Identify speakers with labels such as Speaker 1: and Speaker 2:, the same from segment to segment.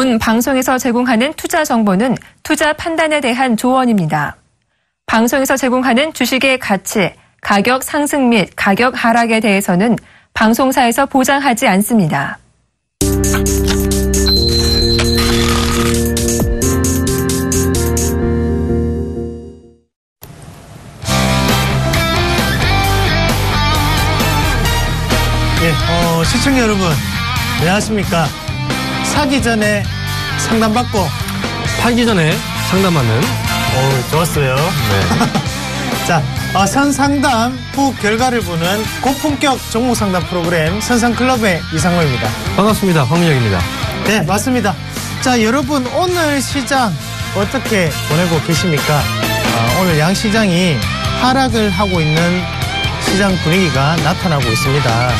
Speaker 1: 본 방송에서 제공하는 투자 정보는 투자 판단에 대한 조언입니다. 방송에서 제공하는 주식의 가치, 가격 상승 및 가격 하락에 대해서는 방송사에서 보장하지 않습니다.
Speaker 2: 시청자 여러분, 안녕하십니까? 사기 전에 상담받고
Speaker 3: 팔기 전에 상담하는
Speaker 2: 좋았어요.
Speaker 3: 네.
Speaker 2: 자, 선상담 후 결과를 보는 고품격 종목 상담 프로그램 선상클럽의 이상호입니다.
Speaker 3: 반갑습니다. 황민혁입니다.
Speaker 2: 네, 맞습니다. 자, 여러분 오늘 시장 어떻게 보내고 계십니까? 오늘 양시장이 하락을 하고 있는 시장 분위기가 나타나고 있습니다.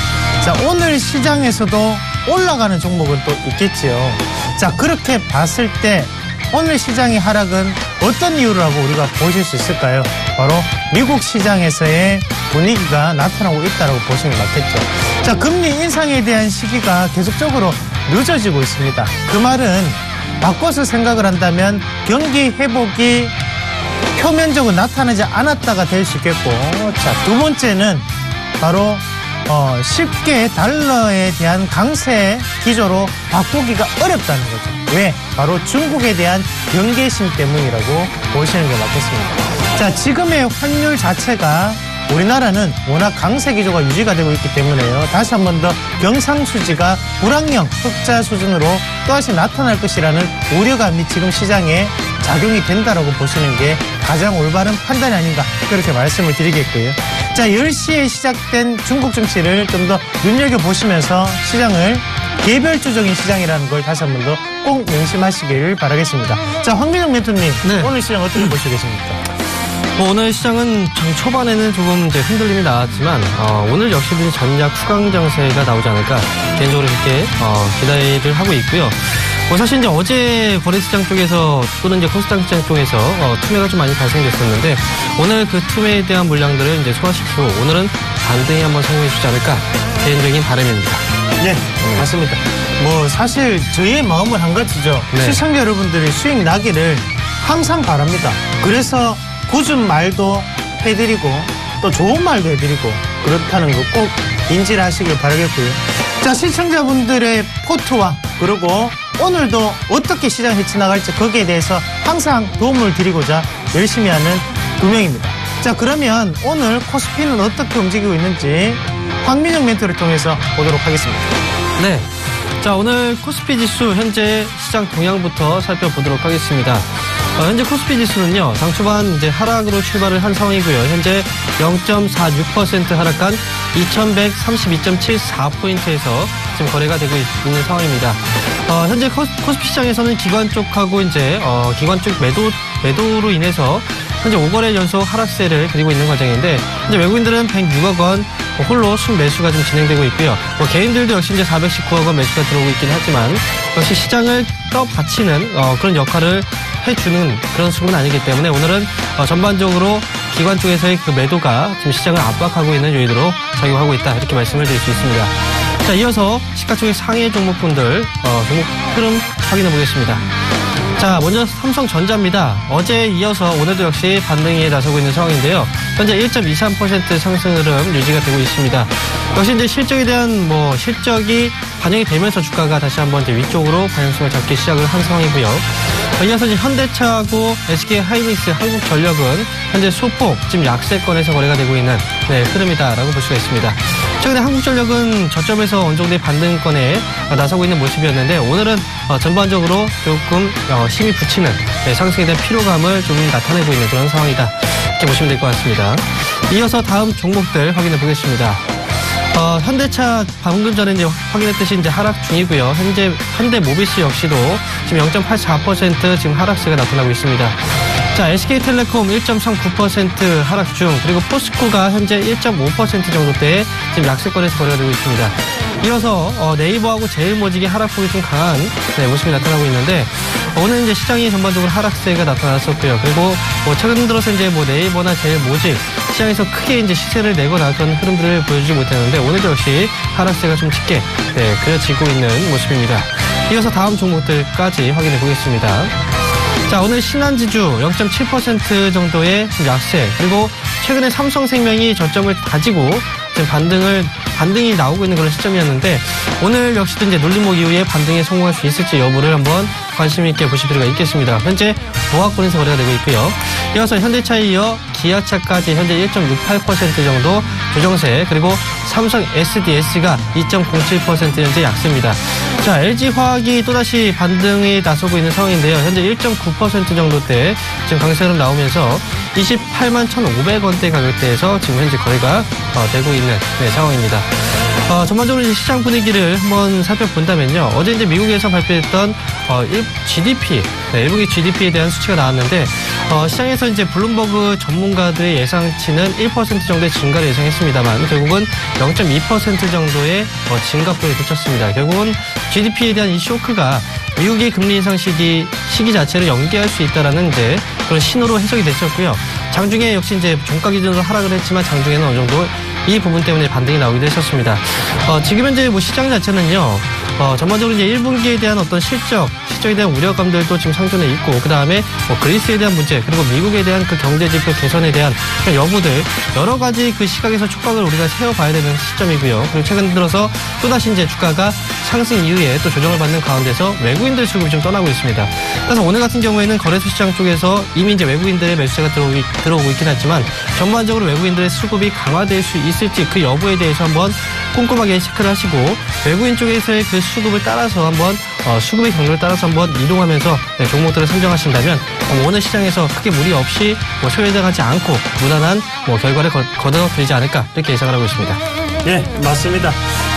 Speaker 2: 자, 오늘 시장에서도 올라가는 종목은 또 있겠지요. 자, 그렇게 봤을 때 오늘 시장의 하락은 어떤 이유로 하고 우리가 보실 수 있을까요? 바로 미국 시장에서의 분위기가 나타나고 있다고 보시는 게 맞겠죠. 자, 금리 인상에 대한 시기가 계속적으로 늦어지고 있습니다. 그 말은 바꿔서 생각을 한다면 경기 회복이 표면적으로 나타나지 않았다가 될 수 있겠고, 자, 두 번째는 바로 쉽게 달러에 대한 강세 기조로 바꾸기가 어렵다는 거죠. 왜? 바로 중국에 대한 경계심 때문이라고 보시는 게 맞겠습니다. 자, 지금의 환율 자체가 우리나라는 워낙 강세 기조가 유지가 되고 있기 때문에요. 다시 한 번 더 경상수지가 불황형 흑자 수준으로 또다시 나타날 것이라는 우려감이 지금 시장에 작용이 된다라고 보시는 게 가장 올바른 판단이 아닌가, 그렇게 말씀을 드리겠고요. 자, 10시에 시작된 중국 증시를 좀 더 눈여겨보시면서 시장을 개별주적인 시장이라는 걸 다시 한 번 더 꼭 명심하시길 바라겠습니다. 자, 황민혁 멘토님,
Speaker 3: 네.
Speaker 2: 오늘 시장 어떻게 보시고 계십니까?
Speaker 3: 오늘 시장은 장 초반에는 조금 이제 흔들림이 나왔지만 오늘 역시 전략 후강 장세가 나오지 않을까 개인적으로 그렇게 기대를 하고 있고요. 사실 이제 어제 거래시장 쪽에서 또는 이제 코스닥 시장 쪽에서 투매가 좀 많이 발생됐었는데 오늘 그 투매에 대한 물량들을 이제 소화시키고 오늘은 반등이 한번 성공해주지 않을까 개인적인 바람입니다.
Speaker 2: 네, 맞습니다. 사실 저희의 마음은 한 가지죠.
Speaker 3: 네.
Speaker 2: 시청자 여러분들이 수익 나기를 항상 바랍니다. 그래서 굳은 말도 해드리고 또 좋은 말도 해드리고 그렇다는 거 꼭 인지를 하시길 바라겠고요. 자, 시청자분들의 포트와 그리고 오늘도 어떻게 시장 헤쳐나갈지 거기에 대해서 항상 도움을 드리고자 열심히 하는 두 명입니다. 자, 그러면 오늘 코스피는 어떻게 움직이고 있는지 황민혁 멘토를 통해서 보도록 하겠습니다.
Speaker 3: 네. 자, 오늘 코스피 지수 현재 시장 동향부터 살펴보도록 하겠습니다. 현재 코스피 지수는요, 장 초반 이제 하락으로 출발을 한 상황이고요. 현재 0.46% 하락한 2132.74포인트에서 지금 거래가 되고 있는 상황입니다. 현재 코스피 시장에서는 기관 쪽하고 이제, 기관 쪽 매도로 인해서 현재 5거래 연속 하락세를 그리고 있는 과정인데, 현재 외국인들은 106억 원 홀로 순매수가 좀 진행되고 있고요. 개인들도 역시 이제 419억 원 매수가 들어오고 있긴 하지만, 역시 시장을 떠받치는, 그런 역할을 해주는 그런 수급은 아니기 때문에 오늘은 전반적으로 기관 쪽에서의 그 매도가 지금 시장을 압박하고 있는 요인으로 작용하고 있다. 이렇게 말씀을 드릴 수 있습니다. 자, 이어서 시가총액 상위 종목분들, 종목 흐름 확인해 보겠습니다. 자, 먼저 삼성전자입니다. 어제에 이어서 오늘도 역시 반등에 나서고 있는 상황인데요. 현재 1.23% 상승 흐름 유지가 되고 있습니다. 역시 이제 실적에 대한 실적이 반영이 되면서 주가가 다시 한번 이제 위쪽으로 방향성을 잡기 시작을 한 상황이고요. 이어서 이제 현대차하고 SK하이닉스, 한국전력은 현재 소폭 지금 약세권에서 거래가 되고 있는 흐름이다라고 볼 수가 있습니다. 최근에 한국전력은 저점에서 어느 정도의 반등권에 나서고 있는 모습이었는데 오늘은 전반적으로 조금 힘이 붙이는 상승에 대한 피로감을 좀 나타내고 있는 그런 상황이다. 이렇게 보시면 될 것 같습니다. 이어서 다음 종목들 확인해 보겠습니다. 현대차 방금 전에 이제 확인했듯이 이제 하락 중이고요. 현재 현대모비스 역시도 지금 0.84% 지금 하락세가 나타나고 있습니다. 자, SK텔레콤 1.39% 하락 중, 그리고 포스코가 현재 1.5% 정도대의 지금 약세권에서 거래가 되고 있습니다. 이어서 네이버하고 제일모직의 하락폭이 좀 강한 모습이 나타나고 있는데 오늘 이제 시장이 전반적으로 하락세가 나타났었고요. 그리고 최근 들어서 이제 네이버나 제일모직 시장에서 크게 이제 시세를 내거나 그런 흐름들을 보여주지 못했는데 오늘 역시 하락세가 좀 짙게 그려지고 있는 모습입니다. 이어서 다음 종목들까지 확인해 보겠습니다. 자, 오늘 신한지주 0.7% 정도의 약세, 그리고 최근에 삼성생명이 저점을 다지고 지금 반등이 나오고 있는 그런 시점이었는데, 오늘 역시도 이제 눌림목 이후에 반등에 성공할 수 있을지 여부를 한번 관심 있게 보실 필요가 있겠습니다. 현재 보합권에서 거래가 되고 있고요. 이어서 현대차에 이어 기아차까지 현재 1.68% 정도 조정세, 그리고 삼성 SDS가 2.07% 현재 약세입니다. 자, LG화학이 또다시 반등에 나서고 있는 상황인데요. 현재 1.9% 정도대 지금 강세 흐름 나오면서 28만 1,500원대 가격대에서 지금 현재 거래가 되고 있는 상황입니다. 전반적으로 이제 시장 분위기를 한번 살펴본다면요. 어제 이제 미국에서 발표했던 GDP, 1분기 GDP에 대한 수치가 나왔는데, 시장에서 이제 블룸버그 전문가들의 예상치는 1% 정도의 증가를 예상했습니다만, 결국은 0.2% 정도의 증가폭에 그쳤습니다. 결국은 GDP에 대한 이 쇼크가 미국의 금리 인상 시기 자체를 연기할 수 있다라는 이제 그런 신호로 해석이 됐었고요. 장중에 역시 이제 종가 기준으로 하락을 했지만, 장중에는 어느 정도 이 부분 때문에 반등이 나오기도 했었습니다. 지금 현재 뭐 시장 자체는요, 전반적으로 이제 1분기에 대한 어떤 실적에 대한 우려감들도 지금 상존해 있고, 그 다음에 그리스에 대한 문제, 그리고 미국에 대한 그 경제지표 개선에 대한 그런 여부들, 여러 가지 그 시각에서 촉각을 우리가 세워봐야 되는 시점이고요. 그리고 최근 들어서 또다시 이제 주가가 상승 이후에 또 조정을 받는 가운데서 외국인들 수급이 좀 떠나고 있습니다. 그래서 오늘 같은 경우에는 거래소 시장 쪽에서 이미 이제 외국인들의 매수세가 들어오고 있긴 하지만, 전반적으로 외국인들의 수급이 강화될 수 있을지 그 여부에 대해서 한번 꼼꼼하게 체크를 하시고, 외국인 쪽에서의 그 수급을 따라서 한번 수급의 경로를 따라서 한번 이동하면서 종목들을 선정하신다면 오늘 시장에서 크게 무리 없이 소외당하지 않고 무난한 결과를 거둬들이지 않을까, 이렇게 예상을 하고 있습니다.
Speaker 2: 네, 맞습니다.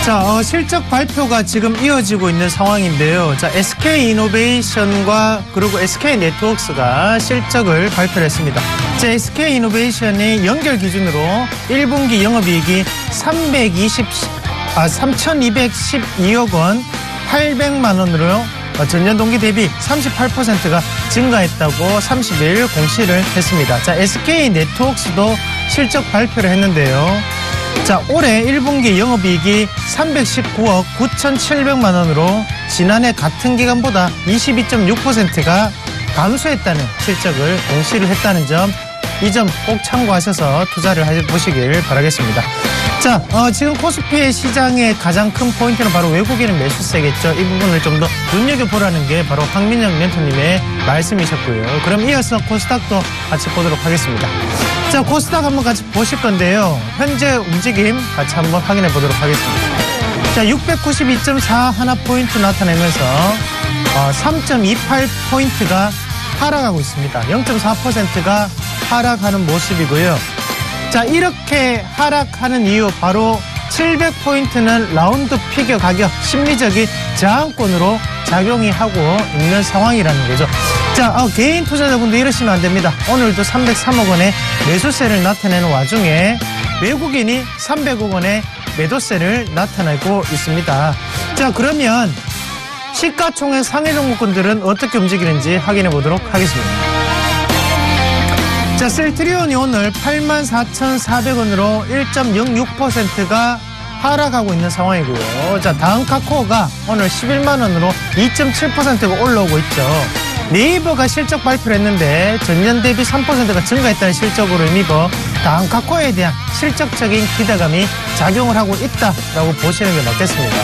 Speaker 2: 자, 실적 발표가 지금 이어지고 있는 상황인데요. 자, SK이노베이션과 그리고 SK네트워크스가 실적을 발표를 했습니다. 자, SK이노베이션이 연결 기준으로 1분기 영업이익이 3,212억 원, 800만 원으로 전년 동기 대비 38%가 증가했다고 30일 공시를 했습니다. 자, SK네트워크스도 실적 발표를 했는데요. 자, 올해 1분기 영업이익이 319억 9,700만 원으로 지난해 같은 기간보다 22.6%가 감소했다는 실적을 공시를 했다는 점, 이 점 꼭 참고하셔서 투자를 해보시길 바라겠습니다. 자, 지금 코스피의 시장의 가장 큰 포인트는 바로 외국인의 매수세겠죠. 이 부분을 좀 더 눈여겨보라는 게 바로 황민영 멘토님의 말씀이셨고요. 그럼 이어서 코스닥도 같이 보도록 하겠습니다. 자, 코스닥 한번 같이 보실 건데요. 현재 움직임 같이 한번 확인해 보도록 하겠습니다. 자, 692.4 하나 포인트 나타내면서 3.28포인트가 하락하고 있습니다. 0.4%가 하락하는 모습이고요. 자, 이렇게 하락하는 이유 바로 700포인트는 라운드 피겨 가격 심리적인 저항권으로 작용이 하고 있는 상황이라는 거죠. 자, 개인 투자자분들 이러시면 안 됩니다. 오늘도 303억 원의 매수세를 나타내는 와중에 외국인이 300억 원의 매도세를 나타내고 있습니다. 자, 그러면 시가총액 상위 종목군들은 어떻게 움직이는지 확인해 보도록 하겠습니다. 자, 셀트리온이 오늘 84,400원으로 1.06%가 하락하고 있는 상황이고요. 자, 다음 카카오가 오늘 11만 원으로 2.7%가 올라오고 있죠. 네이버가 실적 발표를 했는데 전년 대비 3%가 증가했다는 실적으로 힘입어 다음 카카오에 대한 실적적인 기대감이 작용을 하고 있다라고 보시는 게 맞겠습니다.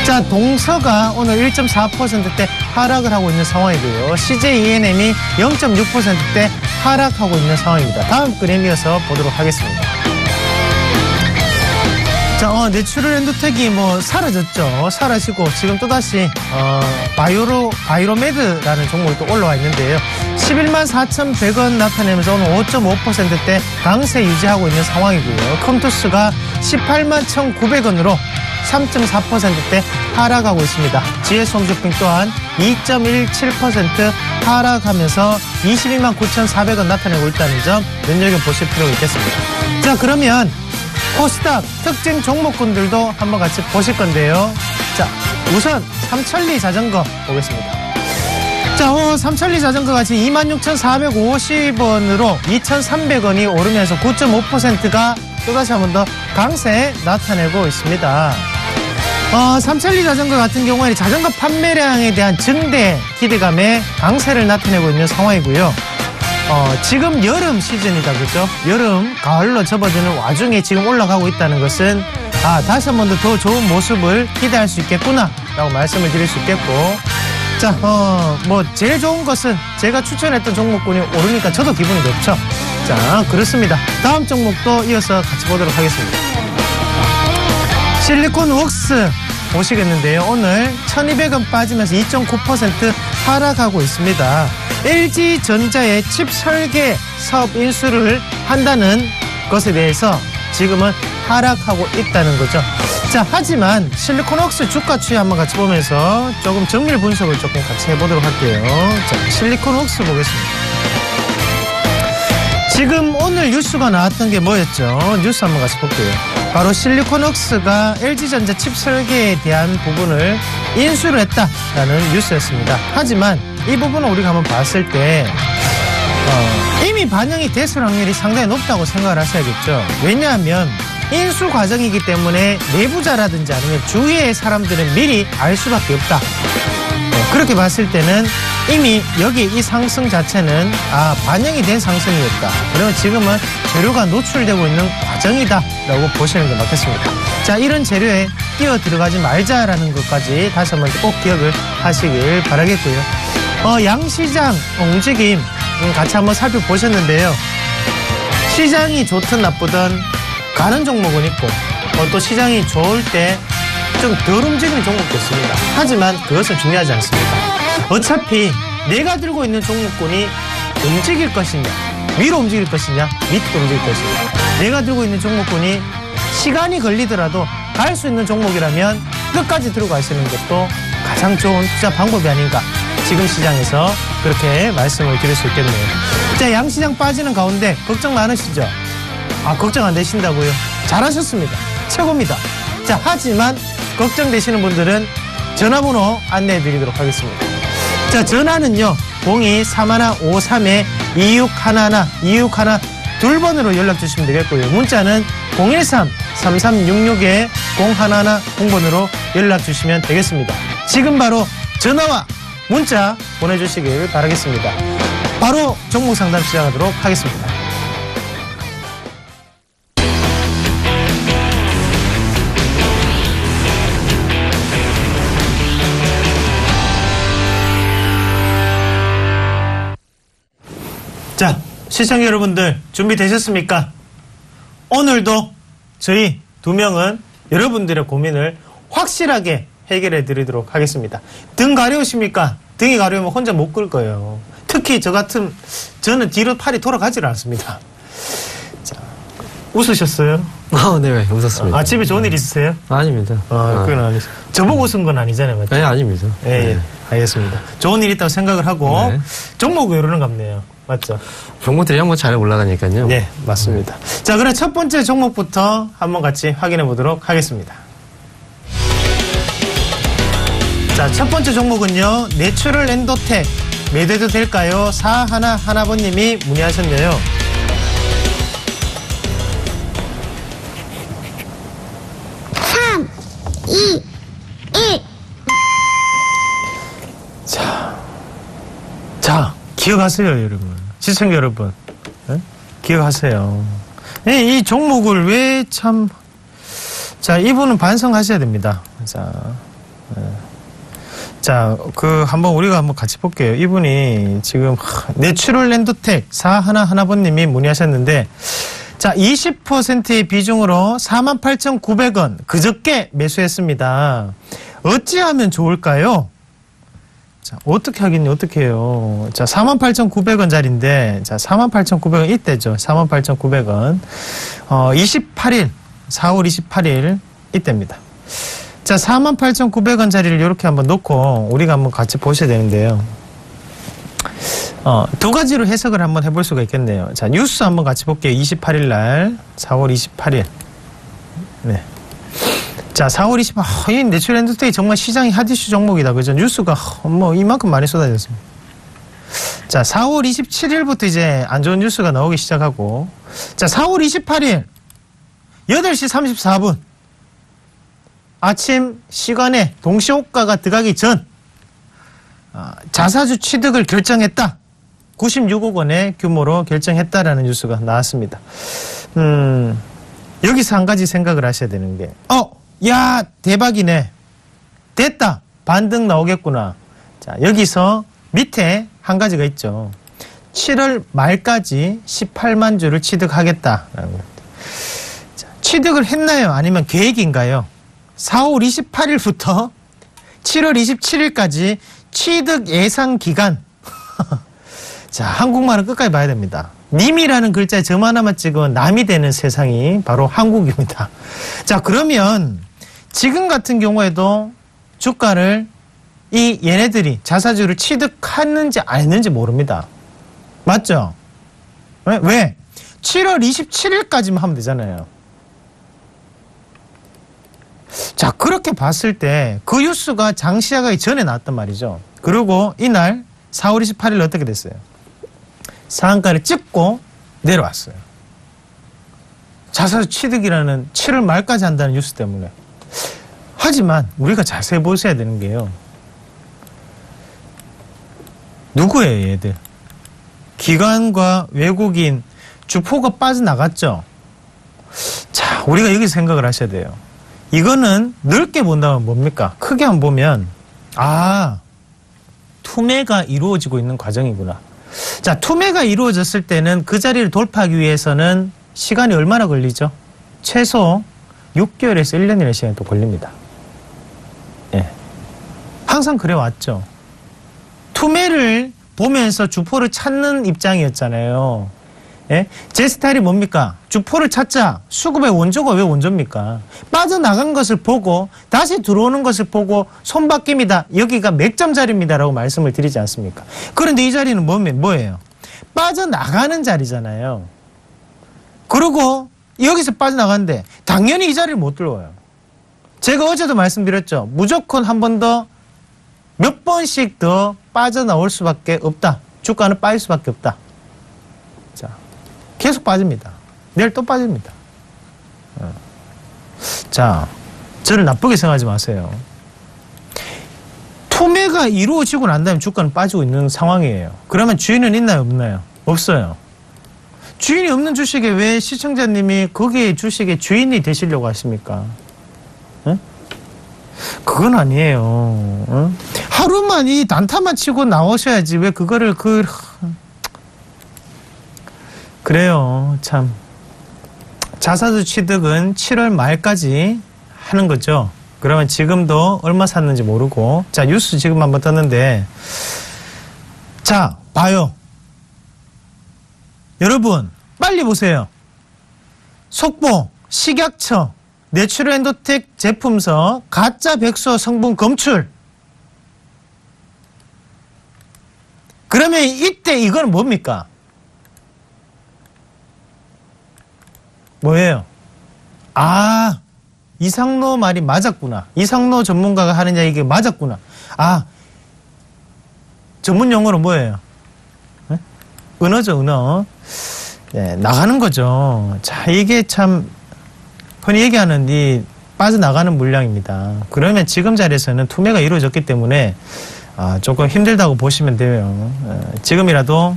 Speaker 2: 자, 동서가 오늘 1.4%대 하락을 하고 있는 상황이고요. CJ ENM이 0.6%대 하락하고 있는 상황입니다. 다음 그림 이어서 보도록 하겠습니다. 자, 내추럴 엔도텍이 사라졌죠. 사라지고 지금 또다시 바이로메드라는 종목이 또 올라와 있는데요. 11만 4,100원 나타내면서 오늘 5.5%대 강세 유지하고 있는 상황이고요. 컴투스가 18만 1,900원으로 3.4%대 하락하고 있습니다. GS홈쇼핑 또한 2.17% 하락하면서 22만 9,400원 나타내고 있다는 점 눈여겨보실 필요가 있겠습니다. 자, 그러면 코스닥 특징 종목군들도 한번 같이 보실 건데요. 자, 우선 삼천리 자전거 보겠습니다. 자, 삼천리 자전거가 지금 26,450원으로 2,300원이 오르면서 9.5%가 또다시 한 번 더 강세 나타내고 있습니다. 삼천리 자전거 같은 경우에는 자전거 판매량에 대한 증대 기대감에 강세를 나타내고 있는 상황이고요. 지금 여름 시즌이다, 그죠? 여름, 가을로 접어드는 와중에 지금 올라가고 있다는 것은 다시 한 번 더 좋은 모습을 기대할 수 있겠구나 라고 말씀을 드릴 수 있겠고, 자, 제일 좋은 것은 제가 추천했던 종목군이 오르니까 저도 기분이 좋죠. 자, 그렇습니다. 다음 종목도 이어서 같이 보도록 하겠습니다. 실리콘웍스 보시겠는데요. 오늘 1200원 빠지면서 2.9% 하락하고 있습니다. LG전자의 칩 설계 사업 인수를 한다는 것에 대해서 지금은 하락하고 있다는 거죠. 자, 하지만 실리콘웍스 주가 추이 한번 같이 보면서 조금 정밀 분석을 조금 같이 해보도록 할게요. 자, 실리콘웍스 보겠습니다. 지금 오늘 뉴스가 나왔던 게 뭐였죠? 뉴스 한번 같이 볼게요. 바로 실리콘웍스가 LG전자 칩 설계에 대한 부분을 인수를 했다라는 뉴스였습니다. 하지만 이 부분을 우리가 한번 봤을 때 이미 반영이 됐을 확률이 상당히 높다고 생각을 하셔야겠죠. 왜냐하면 인수 과정이기 때문에 내부자라든지 아니면 주위의 사람들은 미리 알 수밖에 없다. 그렇게 봤을 때는 이미 여기 이 상승 자체는 반영이 된 상승이었다. 그러면 지금은 재료가 노출되고 있는 과정이다 라고 보시는 게 맞겠습니다. 자, 이런 재료에 끼어 들어가지 말자라는 것까지 다시 한번 꼭 기억을 하시길 바라겠고요. 양시장 움직임 같이 한번 살펴보셨는데요. 시장이 좋든 나쁘든 가는 종목은 있고 또 시장이 좋을 때 좀 덜 움직이는 종목도 있습니다. 하지만 그것은 중요하지 않습니다. 어차피 내가 들고 있는 종목군이 움직일 것이냐, 위로 움직일 것이냐, 밑으로 움직일 것이냐. 내가 들고 있는 종목군이 시간이 걸리더라도 갈 수 있는 종목이라면 끝까지 들고 가시는 것도 가장 좋은 투자 방법이 아닌가. 지금 시장에서 그렇게 말씀을 드릴 수 있겠네요. 자, 양시장 빠지는 가운데 걱정 많으시죠? 걱정 안 되신다고요? 잘하셨습니다. 최고입니다. 자, 하지만 걱정되시는 분들은 전화번호 안내해 드리도록 하겠습니다. 자, 전화는요 02-3153-2611 2번으로 연락 주시면 되겠고요. 문자는 013-3366-0110번으로 연락 주시면 되겠습니다. 지금 바로 전화와 문자 보내주시길 바라겠습니다. 바로 종목 상담 시작하도록 하겠습니다. 자, 시청자 여러분들 준비되셨습니까? 오늘도 저희 두 명은 여러분들의 고민을 확실하게 해결해 드리도록 하겠습니다. 등 가려우십니까? 등이 가려우면 혼자 못 끌 거예요. 특히 저는 뒤로 팔이 돌아가질 않습니다. 자, 웃으셨어요?
Speaker 3: 네, 웃었습니다.
Speaker 2: 집에 좋은 일 있으세요?
Speaker 3: 아닙니다.
Speaker 2: 그건 아니죠. 저보고 웃은 건 아니잖아요, 맞죠?
Speaker 3: 네, 아닙니다.
Speaker 2: 예, 알겠습니다. 좋은 일 있다고 생각을 하고
Speaker 3: 네.
Speaker 2: 종목을 이러는 같네요. 맞죠?
Speaker 3: 종목들이 한번 잘 올라가니까요.
Speaker 2: 네, 맞습니다. 자, 그럼 첫 번째 종목부터 한번 같이 확인해 보도록 하겠습니다. 자, 첫 번째 종목은요, 내추럴 엔도텍 매도해도 될까요? 4111번님이 문의하셨네요. 자, 기억하세요, 여러분. 시청자 여러분. 네? 기억하세요. 네, 이 종목을 왜 참, 자, 이분은 반성하셔야 됩니다. 자, 한번 우리가 한번 같이 볼게요. 이분이 지금, 내추럴 엔도텍 4111번님이 문의하셨는데, 자, 20%의 비중으로 48,900원 그저께 매수했습니다. 어찌하면 좋을까요? 자, 어떻게 하겠니? 어떻게 해요? 자, 48,900원짜리인데, 자, 48,900원 이때죠. 48,900원. 28일, 4월 28일 이때입니다. 자, 48,900원짜리를 이렇게 한번 놓고 우리가 한번 같이 보셔야 되는데요. 두 가지로 해석을 한번 해볼 수가 있겠네요. 자, 뉴스 한번 같이 볼게요. 28일 날, 4월 28일. 네. 자, 4월 28일, 이 내추럴 엔도텍이 정말 시장이 핫이슈 종목이다. 그죠? 뉴스가 이만큼 많이 쏟아졌습니다. 자, 4월 27일부터 이제 안 좋은 뉴스가 나오기 시작하고, 자, 4월 28일, 8시 34분. 아침 시간에 동시호가가 들어가기 전 자사주 취득을 결정했다. 96억 원의 규모로 결정했다라는 뉴스가 나왔습니다. 여기서 한 가지 생각을 하셔야 되는 게 야 대박이네. 됐다. 반등 나오겠구나. 자, 여기서 밑에 한 가지가 있죠. 7월 말까지 18만 주를 취득하겠다라는 겁니다. 자, 취득을 했나요? 아니면 계획인가요? 4월 28일부터 7월 27일까지 취득 예상 기간. 자, 한국말은 끝까지 봐야 됩니다. 님이라는 글자에 점 하나만 찍으면 남이 되는 세상이 바로 한국입니다. 자, 그러면 지금 같은 경우에도 주가를 얘네들이 자사주를 취득했는지 안 했는지 모릅니다. 맞죠? 왜? 7월 27일까지만 하면 되잖아요. 자, 그렇게 봤을 때 그 뉴스가 장 시작하기 전에 나왔단 말이죠. 그리고 이날 4월 28일 어떻게 됐어요? 상한가를 찍고 내려왔어요. 자사주 취득이라는 7월 말까지 한다는 뉴스 때문에. 하지만 우리가 자세히 보셔야 되는 게요. 누구예요, 얘들? 기관과 외국인 주포가 빠져나갔죠. 자, 우리가 여기서 생각을 하셔야 돼요. 이거는 넓게 본다면 뭡니까? 크게 한번 보면 투매가 이루어지고 있는 과정이구나. 자, 투매가 이루어졌을 때는 그 자리를 돌파하기 위해서는 시간이 얼마나 걸리죠? 최소 6개월에서 1년이라는 시간이 또 걸립니다. 예. 항상 그래왔죠. 투매를 보면서 주포를 찾는 입장이었잖아요. 예? 제 스타일이 뭡니까? 주포를 찾자. 수급의 원조가 왜 원조입니까? 빠져나간 것을 보고 다시 들어오는 것을 보고 손바뀜이다. 여기가 맥점 자리입니다. 라고 말씀을 드리지 않습니까? 그런데 이 자리는 뭐예요? 빠져나가는 자리잖아요. 그리고 여기서 빠져나가는데 당연히 이 자리를 못 들어와요. 제가 어제도 말씀드렸죠. 무조건 한 번 더 몇 번씩 더 빠져나올 수밖에 없다. 주가는 빠질 수밖에 없다. 자, 계속 빠집니다. 내일 또 빠집니다. 자, 저를 나쁘게 생각하지 마세요. 투매가 이루어지고 난 다음에 주가는 빠지고 있는 상황이에요. 그러면 주인은 있나요? 없나요? 없어요. 주인이 없는 주식에 왜 시청자님이 거기에 주식의 주인이 되시려고 하십니까? 응? 그건 아니에요. 응? 하루만 이 단타만 치고 나오셔야지 왜 그거를 그래요. 참 자사주 취득은 7월 말까지 하는 거죠. 그러면 지금도 얼마 샀는지 모르고. 자, 뉴스 지금 한번 떴는데, 자, 봐요. 여러분 빨리 보세요. 속보 식약처 내추럴 엔도텍 제품서 가짜 백서 성분 검출. 그러면 이때 이건 뭡니까? 뭐예요? 이상로 말이 맞았구나. 이상로 전문가가 하는 이야기가 맞았구나. 전문 용어로 뭐예요? 네? 은어죠, 은어. 네, 나가는 거죠. 자, 이게 참 흔히 얘기하는 이 빠져나가는 물량입니다. 그러면 지금 자리에서는 투매가 이루어졌기 때문에 조금 힘들다고 보시면 돼요. 지금이라도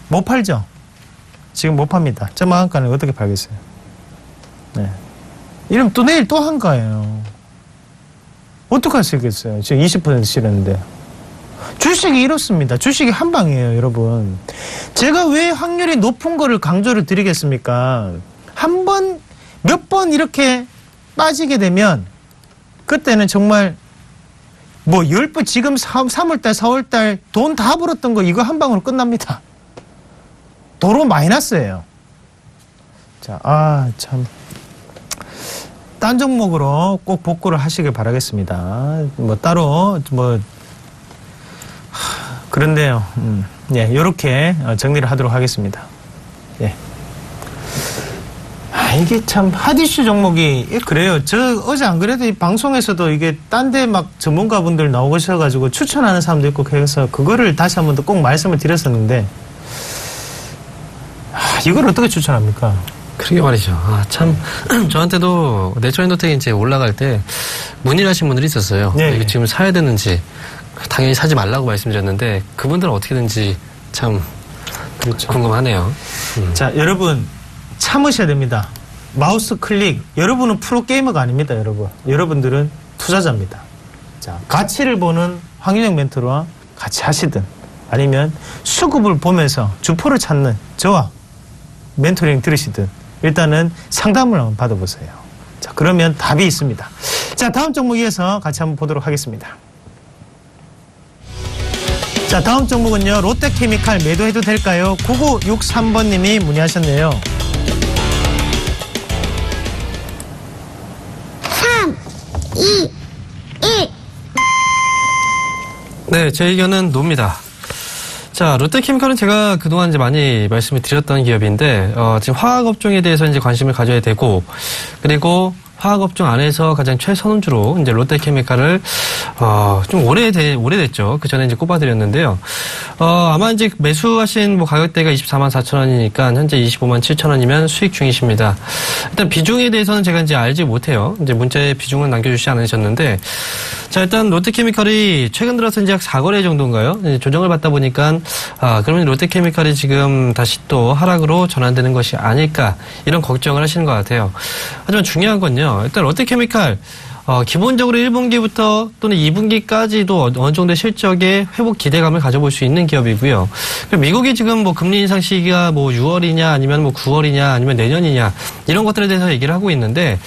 Speaker 2: 못 팔죠. 지금 못 팝니다. 저만한가는 어떻게 팔겠어요? 네. 이러면 또 내일 또 한가예요. 어떡할 수 있겠어요? 지금 20% 실었는데. 주식이 이렇습니다. 주식이 한 방이에요, 여러분. 제가 왜 확률이 높은 거를 강조를 드리겠습니까? 몇 번 이렇게 빠지게 되면 그때는 정말 10번 지금 3월달, 4월달 돈 다 벌었던 거 이거 한 방으로 끝납니다. 도로 마이너스예요. 자, 참. 딴 종목으로 꼭 복구를 하시길 바라겠습니다. 따로 그런데요. 예, 요렇게 정리를 하도록 하겠습니다. 예. 이게 참 핫이슈 종목이 그래요. 저 어제 안 그래도 이 방송에서도 이게 딴 데 막 전문가분들 나오셔가지고 추천하는 사람도 있고 해서 그거를 다시 한 번 더 꼭 말씀을 드렸었는데 이걸 어떻게 추천합니까?
Speaker 3: 그러게 말이죠. 참 저한테도 내처인더텍이 이제 올라갈 때 문의를 하신 분들이 있었어요.
Speaker 2: 네.
Speaker 3: 이거 지금 사야 되는지 당연히 사지 말라고 말씀드렸는데 그분들은 어떻게 된지 참 그렇죠. 궁금하네요.
Speaker 2: 자, 여러분 참으셔야 됩니다. 마우스 클릭. 여러분은 프로게이머가 아닙니다, 여러분. 여러분들은 투자자입니다. 자, 가치를 보는 황윤영 멘토와 같이 하시든 아니면 수급을 보면서 주포를 찾는 저와 멘토링 들으시든 일단은 상담을 한번 받아보세요. 자, 그러면 답이 있습니다. 자, 다음 종목 이어서 같이 한번 보도록 하겠습니다. 자, 다음 종목은요. 롯데케미칼 매도해도 될까요? 9963번님이 문의하셨네요.
Speaker 4: 3, 2, 1.
Speaker 3: 네, 제 의견은 노입니다. 자, 롯데케미칼은 제가 그동안 이제 많이 말씀을 드렸던 기업인데, 지금 화학업종에 대해서 이제 관심을 가져야 되고, 그리고 화학업종 안에서 가장 최선주로 이제 롯데케미칼을 좀 오래됐죠. 그 전에 이제 꼽아드렸는데요. 아마 이제 매수하신 뭐 가격대가 24만 4천 원이니까 현재 25만 7천 원이면 수익 중이십니다. 일단 비중에 대해서는 제가 이제 알지 못해요. 이제 문자에 비중은 남겨주시지 않으셨는데, 자, 일단 롯데케미칼이 최근 들어서 이제 약 4거래 정도인가요? 이제 조정을 받다 보니까 그러면 롯데케미칼이 지금 다시 또 하락으로 전환되는 것이 아닐까 이런 걱정을 하시는 것 같아요. 하지만 중요한 건요. 일단 롯데케미칼 기본적으로 1분기부터 또는 2분기까지도 어느 정도의 실적에 회복 기대감을 가져볼 수 있는 기업이고요. 미국이 지금 뭐 금리 인상 시기가 뭐 6월이냐 아니면 뭐 9월이냐 아니면 내년이냐 이런 것들에 대해서 얘기를 하고 있는데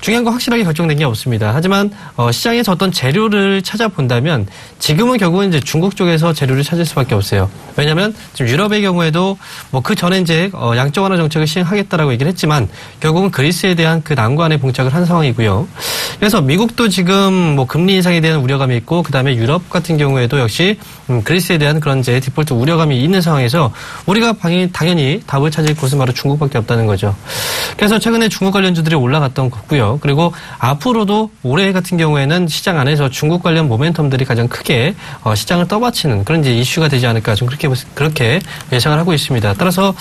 Speaker 3: 중요한 건 확실하게 결정된 게 없습니다. 하지만 시장에서 어떤 재료를 찾아본다면 지금은 결국은 이제 중국 쪽에서 재료를 찾을 수밖에 없어요. 왜냐하면 지금 유럽의 경우에도 뭐 그 전에 이제 양적 완화 정책을 시행하겠다라고 얘기를 했지만 결국은 그리스에 대한 그 난관에 봉착을 한 상황이고요. 그래서 미국도 지금 뭐 금리 인상에 대한 우려감이 있고 그다음에 유럽 같은 경우에도 역시 그리스에 대한 그런 이제 디폴트 우려감이 있는 상황에서 우리가 당연히 답을 찾을 곳은 바로 중국밖에 없다는 거죠. 그래서 최근에 중국 관련주들이 올라갔던 거고요. 그리고 앞으로도 올해 같은 경우에는 시장 안에서 중국 관련 모멘텀들이 가장 크게 시장을 떠받치는 그런 이제 이슈가 되지 않을까 좀 그렇게 예상을 하고 있습니다. 따라서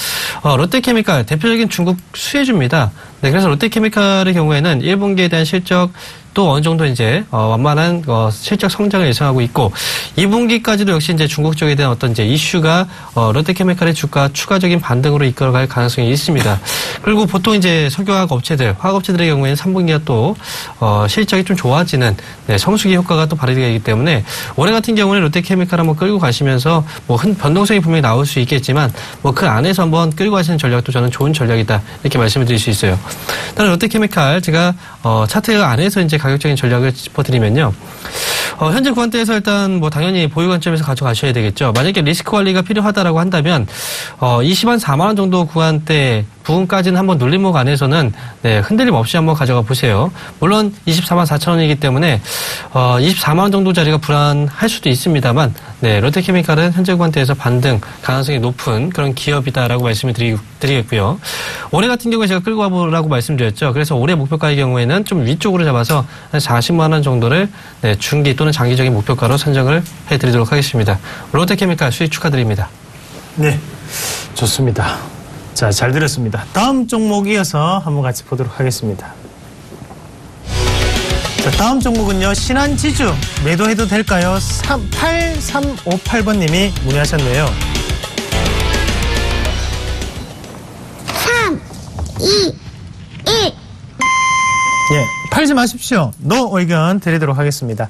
Speaker 3: 롯데케미칼 대표적인 중국 수혜주입니다. 네, 그래서 롯데케미칼의 경우에는 1분기에 대한 실적 또 어느 정도 이제 완만한 실적 성장을 예상하고 있고 2분기까지도 역시 이제 중국 쪽에 대한 어떤 이제 이슈가 롯데케미칼의 주가 추가적인 반등으로 이끌어갈 가능성이 있습니다. 그리고 보통 이제 석유화학 업체들, 화학업체들의 경우에는 3분기가 또 실적이 좀 좋아지는 성수기 효과가 또 발휘되기 때문에 올해 같은 경우는 롯데케미칼 한번 끌고 가시면서 뭐 변동성이 분명히 나올 수 있겠지만 뭐 그 안에서 한번 끌고 가시는 전략도 저는 좋은 전략이다 이렇게 말씀을 드릴 수 있어요. 다른 롯데케미칼 제가 차트 안에서 이제 가격적인 전략을 짚어드리면요. 현재 구간대에서 일단 뭐 당연히 보유 관점에서 가져가셔야 되겠죠. 만약에 리스크 관리가 필요하다라고 한다면 20만 4만 원 정도 구간대 부분까지는 한번 눌림목 안에서는 흔들림 없이 한번 가져가 보세요. 물론 24만 4천 원이기 때문에 24만 원 정도 자리가 불안할 수도 있습니다만 롯데케미칼은 현재 구간대에서 반등 가능성이 높은 그런 기업이다라고 말씀을 드리겠고요. 올해 같은 경우에 제가 끌고 와보라고 말씀드렸죠. 그래서 올해 목표가의 경우에는 좀 위쪽으로 잡아서 한 40만 원 정도를 중기 또는 장기적인 목표가로 선정을 해드리도록 하겠습니다. 롯데케미칼 수익 축하드립니다.
Speaker 2: 네, 좋습니다. 자, 잘 들었습니다. 다음 종목 이어서 한번 같이 보도록 하겠습니다. 자, 다음 종목은요. 신한지주 매도해도 될까요? 8358번님이 문의하셨네요.
Speaker 4: 3, 2, 1.
Speaker 2: 예, 팔지 마십시오. 노 의견 드리도록 하겠습니다.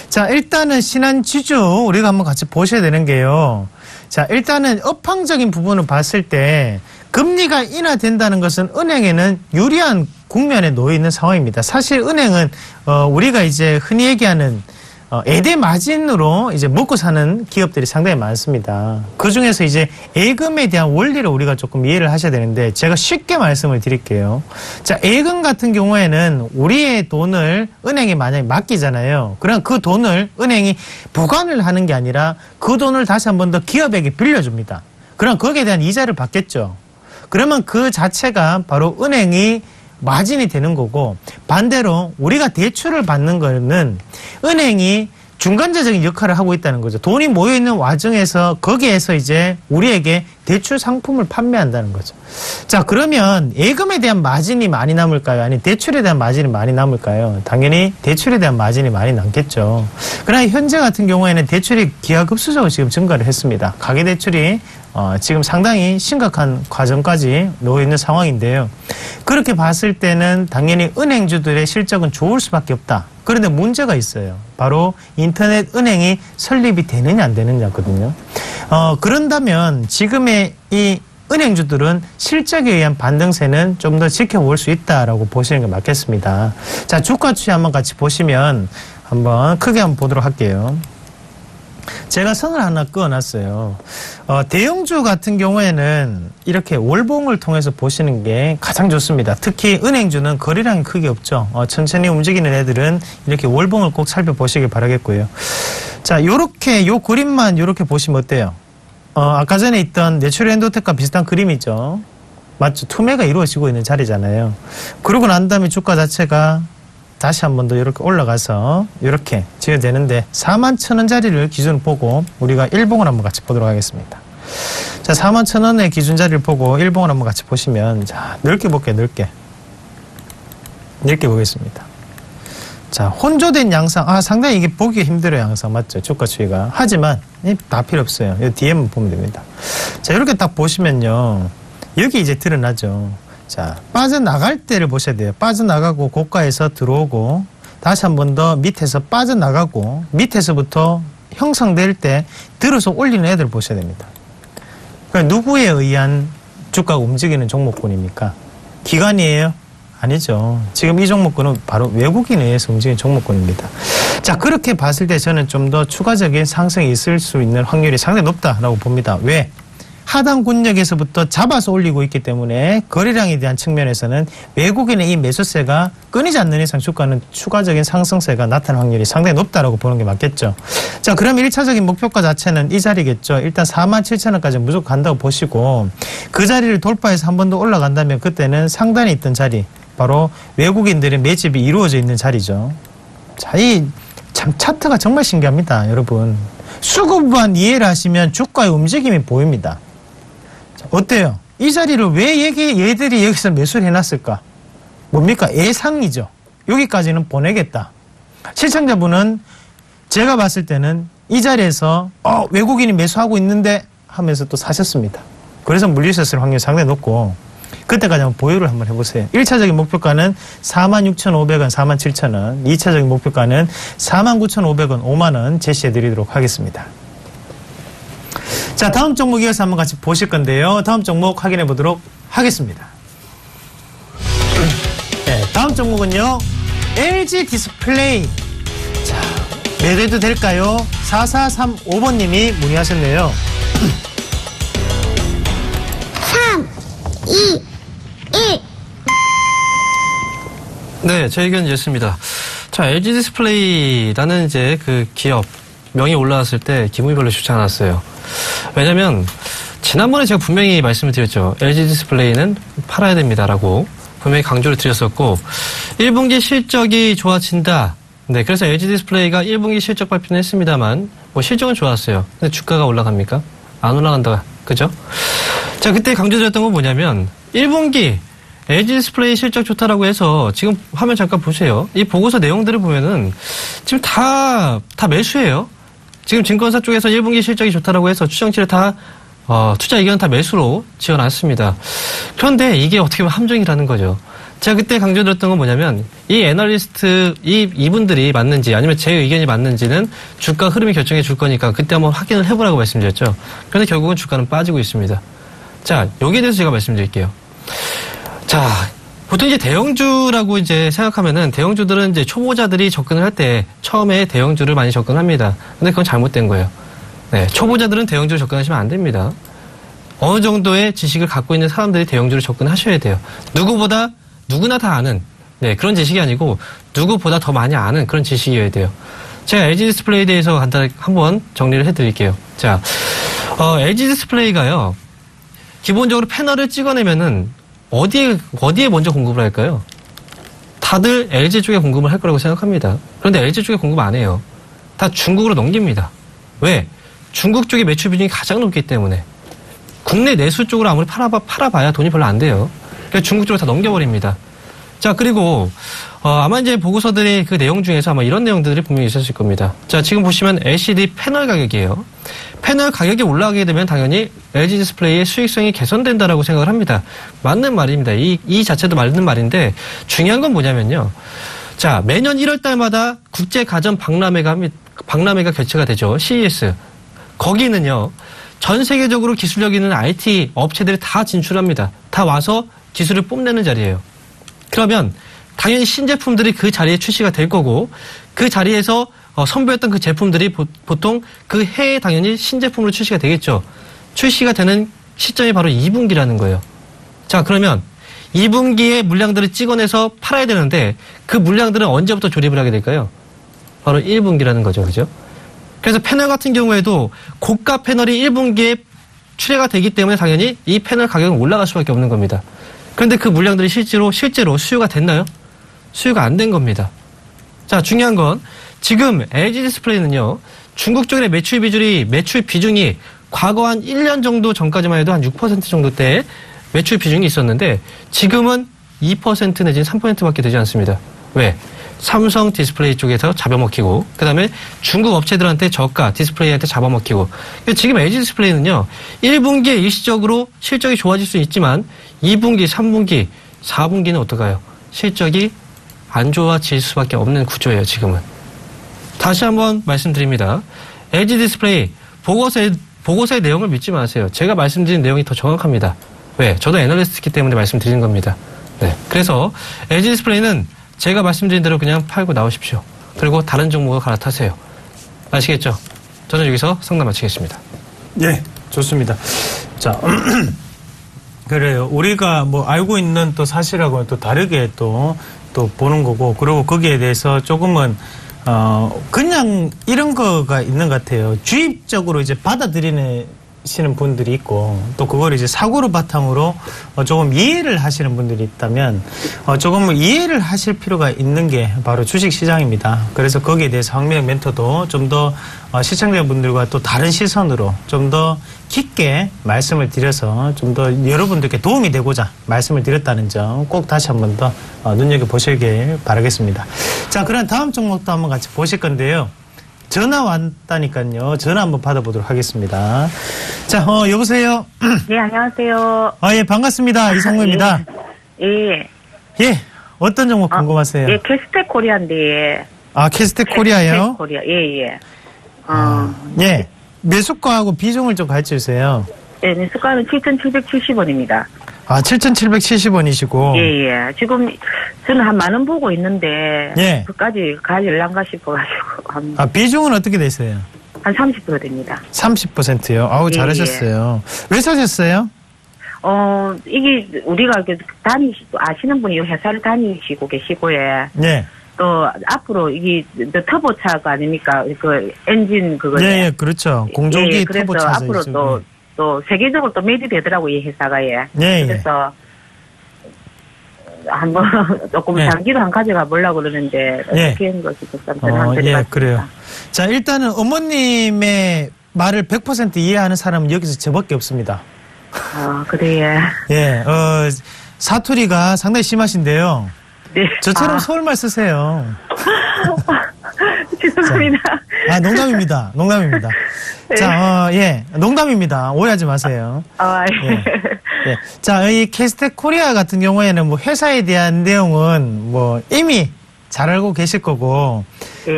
Speaker 2: 자, 일단은 신한지주 우리가 한번 같이 보셔야 되는 게요. 자, 일단은 업황적인 부분을 봤을 때 금리가 인하된다는 것은 은행에는 유리한 국면에 놓여 있는 상황입니다. 사실 은행은 우리가 이제 흔히 얘기하는 애대 마진으로 이제 먹고 사는 기업들이 상당히 많습니다. 그 중에서 이제 예금에 대한 원리를 우리가 조금 이해를 하셔야 되는데 제가 쉽게 말씀을 드릴게요. 자, 예금 같은 경우에는 우리의 돈을 은행에 만약에 맡기잖아요. 그럼 그 돈을 은행이 보관을 하는 게 아니라 그 돈을 다시 한 번 더 기업에게 빌려줍니다. 그럼 거기에 대한 이자를 받겠죠. 그러면 그 자체가 바로 은행이 마진이 되는 거고 반대로 우리가 대출을 받는 거는 은행이 중간재적인 역할을 하고 있다는 거죠. 돈이 모여있는 와중에서 거기에서 이제 우리에게 대출 상품을 판매한다는 거죠. 자, 그러면 예금에 대한 마진이 많이 남을까요? 아니, 대출에 대한 마진이 많이 남을까요? 당연히 대출에 대한 마진이 많이 남겠죠. 그러나 현재 같은 경우에는 대출이 기하급수적으로 지금 증가를 했습니다. 가계대출이 지금 상당히 심각한 과정까지 놓여 있는 상황인데요. 그렇게 봤을 때는 당연히 은행주들의 실적은 좋을 수밖에 없다. 그런데 문제가 있어요. 바로 인터넷 은행이 설립이 되느냐 안 되느냐거든요. 그런다면 지금의 이 은행주들은 실적에 의한 반등세는 좀 더 지켜볼 수 있다라고 보시는 게 맞겠습니다. 자, 주가 추이 한번 같이 보시면 한번 크게 한번 보도록 할게요. 제가 선을 하나 그어놨어요. 대형주 같은 경우에는 이렇게 월봉을 통해서 보시는 게 가장 좋습니다. 특히 은행주는 거래량이 크게 없죠. 천천히 움직이는 애들은 이렇게 월봉을 꼭 살펴보시길 바라겠고요. 자, 요렇게 요 그림만 요렇게 보시면 어때요? 아까 전에 있던 내추럴엔도텍과 비슷한 그림이죠. 맞죠? 투매가 이루어지고 있는 자리잖아요. 그러고 난 다음에 주가 자체가 다시 한 번 더 이렇게 올라가서 이렇게 지어지는데 41,000원짜리를 기준 보고 우리가 일봉을 한번 같이 보도록 하겠습니다. 자, 41,000원의 기준 자리를 보고 일봉을 한번 같이 보시면, 자, 넓게 볼게요. 넓게 보겠습니다. 자, 혼조된 양상. 상당히 이게 보기 힘들어요. 양상 맞죠? 주가 추이가. 하지만 다 필요 없어요. 이 뒤에만 보면 됩니다. 자, 이렇게 딱 보시면요, 여기 이제 드러나죠. 자, 빠져나갈 때를 보셔야 돼요. 빠져나가고 고가에서 들어오고 다시 한 번 더 밑에서 빠져나가고 밑에서부터 형성될 때 들어서 올리는 애들 보셔야 됩니다. 그러니까 누구에 의한 주가가 움직이는 종목군입니까? 기관이에요? 아니죠. 지금 이 종목군은 바로 외국인에 의해서 움직이는 종목군입니다. 자, 그렇게 봤을 때 저는 좀 더 추가적인 상승이 있을 수 있는 확률이 상당히 높다라고 봅니다. 왜? 하단 군역에서부터 잡아서 올리고 있기 때문에 거래량에 대한 측면에서는 외국인의 이 매수세가 끊이지 않는 이상 주가는 추가적인 상승세가 나타날 확률이 상당히 높다라고 보는 게 맞겠죠. 자, 그럼 1차적인 목표가 자체는 이 자리겠죠. 일단 47,000원까지 무조건 간다고 보시고 그 자리를 돌파해서 한 번 더 올라간다면 그때는 상단에 있던 자리, 바로 외국인들의 매집이 이루어져 있는 자리죠. 자, 이 참 차트가 정말 신기합니다, 여러분. 수급만 이해를 하시면 주가의 움직임이 보입니다. 어때요? 이 자리를 왜 얘들이 여기서 매수를 해놨을까? 뭡니까? 예상이죠. 여기까지는 보내겠다. 시청자분은 제가 봤을 때는 이 자리에서 외국인이 매수하고 있는데 하면서 또 사셨습니다. 그래서 물리셨을 확률이 상당히 높고 그때까지 한번 보유를 한번 해보세요. 1차적인 목표가는 46,500원, 47,000원. 2차적인 목표가는 49,500원, 5만원 제시해드리도록 하겠습니다. 자, 다음 종목 이어서 한번 같이 보실 건데요. 다음 종목 확인해 보도록 하겠습니다. 네, 다음 종목은요, LG 디스플레이. 자, 매도해도 될까요? 4435번님이 문의하셨네요.
Speaker 4: 3, 2, 1.
Speaker 3: 네, 제 의견은 이렇습니다. 자, LG 디스플레이라는 이제 그 기업 명이 올라왔을 때 기분이 별로 좋지 않았어요. 왜냐면 지난번에 제가 분명히 말씀을 드렸죠. LG 디스플레이는 팔아야 됩니다라고 분명히 강조를 드렸었고 1분기 실적이 좋아진다. 네, 그래서 LG 디스플레이가 1분기 실적 발표는 했습니다만 뭐 실적은 좋았어요. 근데 주가가 올라갑니까? 안 올라간다. 그죠? 자, 그때 강조드렸던 건 뭐냐면 1분기 LG 디스플레이 실적 좋다라고 해서 지금 화면 잠깐 보세요. 이 보고서 내용들을 보면은 지금 다 매수예요. 지금 증권사 쪽에서 1분기 실적이 좋다라고 해서 추정치를 다 투자 의견 다 매수로 지어놨습니다. 그런데 이게 어떻게 보면 함정이라는 거죠. 제가 그때 강조드렸던 건 뭐냐면 이 애널리스트 이분들이 맞는지 아니면 제 의견이 맞는지는 주가 흐름이 결정해 줄 거니까 그때 한번 확인을 해보라고 말씀드렸죠. 그런데 결국은 주가는 빠지고 있습니다. 자, 여기에 대해서 제가 말씀드릴게요. 자, 보통 이제 대형주라고 이제 생각하면은 대형주들은 이제 초보자들이 접근을 할 때 처음에 대형주를 많이 접근합니다. 근데 그건 잘못된 거예요. 네, 초보자들은 대형주를 접근하시면 안 됩니다. 어느 정도의 지식을 갖고 있는 사람들이 대형주를 접근하셔야 돼요. 누구나 다 아는, 네, 그런 지식이 아니고 누구보다 더 많이 아는 그런 지식이어야 돼요. 제가 LG 디스플레이에 대해서 간단히 한번 정리를 해드릴게요. 자, LG 디스플레이가요, 기본적으로 패널을 찍어내면은 어디에 먼저 공급을 할까요? 다들 LG 쪽에 공급을 할 거라고 생각합니다. 그런데 LG 쪽에 공급 안 해요. 다 중국으로 넘깁니다. 왜? 중국 쪽의 매출 비중이 가장 높기 때문에. 국내 내수 쪽으로 아무리 팔아봐야 돈이 별로 안 돼요. 그래서 중국 쪽으로 다 넘겨버립니다. 자, 그리고 아마 이제 보고서들의 그 내용 중에서 아마 이런 내용들이 분명히 있었을 겁니다. 자, 지금 보시면 LCD 패널 가격이에요. 패널 가격이 올라가게 되면 당연히 LG 디스플레이의 수익성이 개선된다라고 생각을 합니다. 맞는 말입니다. 이 자체도 맞는 말인데 중요한 건 뭐냐면요. 자, 매년 1월 달마다 국제 가전 박람회가 개최가 되죠. CES. 거기는요. 전 세계적으로 기술력 있는 IT 업체들이 다 진출합니다. 다 와서 기술을 뽐내는 자리예요. 그러면 당연히 신제품들이 그 자리에 출시가 될 거고 그 자리에서 선보였던 그 제품들이 보통 그 해에 당연히 신제품으로 출시가 되겠죠. 출시가 되는 시점이 바로 2분기라는 거예요. 자, 그러면 2분기에 물량들을 찍어내서 팔아야 되는데 그 물량들은 언제부터 조립을 하게 될까요? 바로 1분기라는 거죠. 그죠? 그래서 패널 같은 경우에도 고가 패널이 1분기에 출하가 되기 때문에 당연히 이 패널 가격은 올라갈 수밖에 없는 겁니다. 그런데 그 물량들이 실제로 수요가 됐나요? 수요가 안 된 겁니다. 자, 중요한 건 지금 LG 디스플레이는요. 중국 쪽의 매출 비중이 과거 한 1년 정도 전까지만 해도 한 6% 정도대의 매출 비중이 있었는데 지금은 2% 내지는 3%밖에 되지 않습니다. 왜? 삼성 디스플레이 쪽에서 잡아먹히고 그다음에 중국 업체들한테 저가 디스플레이한테 잡아먹히고 지금 LG 디스플레이는요. 1분기에 일시적으로 실적이 좋아질 수 있지만 2분기, 3분기, 4분기는 어떨까요? 실적이 안 좋아질 수밖에 없는 구조예요. 지금은. 다시 한번 말씀드립니다. LG 디스플레이 보고서의 내용을 믿지 마세요. 제가 말씀드린 내용이 더 정확합니다. 왜? 저도 애널리스트이기 때문에 말씀드리는 겁니다. 네. 그래서 LG 디스플레이는 제가 말씀드린 대로 그냥 팔고 나오십시오. 그리고 다른 종목을 갈아타세요. 아시겠죠? 저는 여기서 상담 마치겠습니다.
Speaker 2: 네, 좋습니다. 자, 그래요. 우리가 뭐 알고 있는 또 사실하고는 또 다르게 또 보는 거고, 그리고 거기에 대해서 조금은 그냥 이런 거가 있는 것 같아요. 주입적으로 이제 받아들이시는 분들이 있고, 또 그걸 이제 사고를 바탕으로 조금 이해를 하시는 분들이 있다면, 조금 이해를 하실 필요가 있는 게 바로 주식 시장입니다. 그래서 거기에 대해서 황미영 멘토도 좀 더 시청자분들과 또 다른 시선으로 좀 더 깊게 말씀을 드려서 좀 더 여러분들께 도움이 되고자 말씀을 드렸다는 점 꼭 다시 한 번 더 눈여겨보시길 바라겠습니다. 자, 그럼 다음 종목도 한번 같이 보실 건데요. 전화 왔다니까요. 전화 한번 받아보도록 하겠습니다. 자, 여보세요?
Speaker 5: 네, 안녕하세요.
Speaker 2: 예, 반갑습니다. 이성무입니다.
Speaker 5: 예.
Speaker 2: 예, 어떤 종목 궁금하세요?
Speaker 5: 예, 캐스텍 코리아인데.
Speaker 2: 아, 캐스텍 코리아요?
Speaker 5: 캐스텍 코리아, 예.
Speaker 2: 예. 매수가하고 비중을 좀 가르쳐 주세요.
Speaker 5: 네, 매수가는 7,770원입니다.
Speaker 2: 아, 7,770원이시고.
Speaker 5: 예. 지금 저는 한 10,000원 보고 있는데.
Speaker 2: 예.
Speaker 5: 그까지 가질란가 싶어가지고.
Speaker 2: 아, 비중은 어떻게 되세요?
Speaker 5: 한 30% 됩니다.
Speaker 2: 30%요? 아우, 잘하셨어요. 왜 사셨어요?
Speaker 5: 이게 우리가 아시는 분이 이 회사를 다니시고 계시고요.
Speaker 2: 네.
Speaker 5: 또 앞으로 이게 터보차가 아닙니까? 그 엔진 그거.
Speaker 2: 예, 그렇죠. 공조기
Speaker 5: 그래서
Speaker 2: 터보차죠.
Speaker 5: 앞으로 또 세계적으로 또 매입되더라고 이 회사가. 그래서 한번 조금 장기로 한 가져가 보려고 그러는데 어떻게 하는 것이
Speaker 2: 예, 그래요. 자, 일단은 어머님의 말을 100% 이해하는 사람은 여기서 저밖에 없습니다.
Speaker 5: 그래요.
Speaker 2: 예, 사투리가 상당히 심하신데요.
Speaker 5: 네.
Speaker 2: 저처럼 서울말 쓰세요.
Speaker 5: 죄송합니다.
Speaker 2: 농담입니다. 농담입니다.
Speaker 5: 네.
Speaker 2: 자, 농담입니다. 오해하지 마세요. 예. 자, 이 캐스텍 코리아 같은 경우에는 뭐 회사에 대한 내용은 뭐 이미 잘 알고 계실 거고,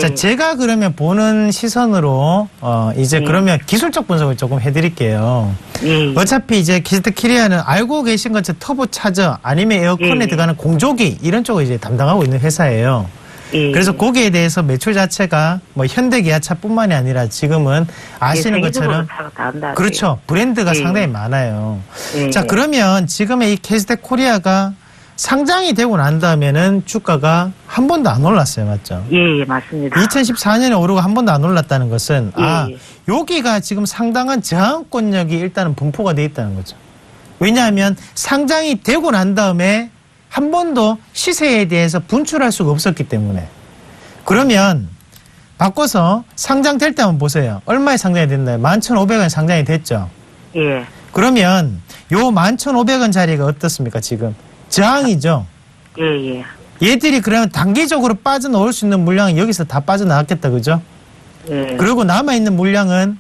Speaker 2: 자, 제가 그러면 보는 시선으로, 이제 그러면 기술적 분석을 조금 해드릴게요. 어차피 이제 캐스텍 코리아는 알고 계신 것처럼 터보차저 아니면 에어컨에 들어가는 공조기 이런 쪽을 이제 담당하고 있는 회사예요. 그래서 거기에 대해서 매출 자체가 뭐 현대기아차뿐만이 아니라 지금은 아시는 것처럼 그렇죠. 브랜드가 상당히 많아요. 자, 그러면 지금의 이 캐스텍 코리아가 상장이 되고 난 다음에는 주가가 한 번도 안 올랐어요. 맞죠?
Speaker 5: 예, 맞습니다.
Speaker 2: 2014년에 오르고 한 번도 안 올랐다는 것은 여기가 지금 상당한 저항권력이 일단은 분포가 돼 있다는 거죠. 왜냐하면 상장이 되고 난 다음에 한 번도 시세에 대해서 분출할 수가 없었기 때문에. 그러면 바꿔서 상장될 때 한번 보세요. 얼마에 상장이 됐나요? 11,500원 상장이 됐죠.
Speaker 5: 예.
Speaker 2: 그러면 요 11,500원짜리가 어떻습니까, 지금? 저항이죠.
Speaker 5: 예.
Speaker 2: 얘들이 그러면 단기적으로 빠져나올 수 있는 물량은 여기서 다 빠져나왔겠다, 그죠?
Speaker 5: 예.
Speaker 2: 그리고 남아있는 물량은,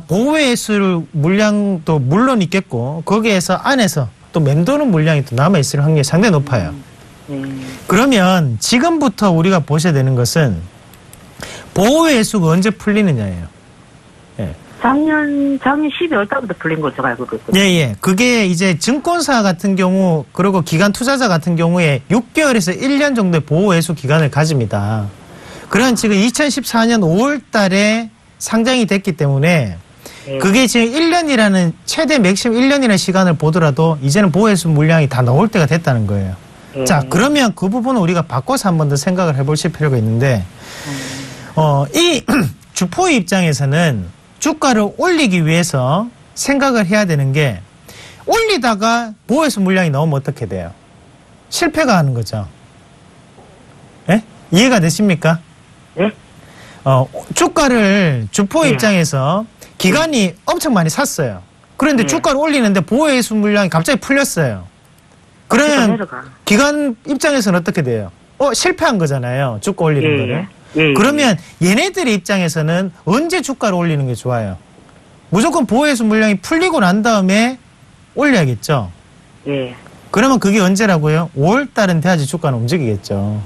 Speaker 2: 보호회수 물량도 물론 있겠고, 거기에서 안에서 또 맴도는 물량이 또 남아있을 확률이 상당히 높아요. 그러면 지금부터 우리가 보셔야 되는 것은 보호회수가 언제 풀리느냐예요. 예.
Speaker 5: 작년 12월 달부터 풀린 걸 제가 알고 있거든요.
Speaker 2: 예. 그게 이제 증권사 같은 경우, 그리고 기관 투자자 같은 경우에 6개월에서 1년 정도의 보호회수 기간을 가집니다. 그런 지금 2014년 5월 달에 상장이 됐기 때문에 그게 지금 1년이라는 최대 맥심 1년이라는 시간을 보더라도 이제는 보호회수 물량이 다 나올 때가 됐다는 거예요. 자, 그러면 그 부분은 우리가 바꿔서 한 번 더 생각을 해보실 필요가 있는데, 이 주포의 입장에서는 주가를 올리기 위해서 생각을 해야 되는 게, 올리다가 보호회수 물량이 나오면 어떻게 돼요? 실패가 하는 거죠. 예? 이해가 되십니까?
Speaker 5: 네?
Speaker 2: 주가를 주포의 입장에서 기관이 엄청 많이 샀어요. 그런데 주가를 올리는데 보호회수 물량이 갑자기 풀렸어요. 그러면 기관 입장에서는 어떻게 돼요? 실패한 거잖아요. 주가 올리는 거를. 그러면 얘네들의 입장에서는 언제 주가를 올리는 게 좋아요? 무조건 보호회수 물량이 풀리고 난 다음에 올려야겠죠?
Speaker 5: 예.
Speaker 2: 그러면 그게 언제라고요? 5월 달은 돼야지 주가는 움직이겠죠.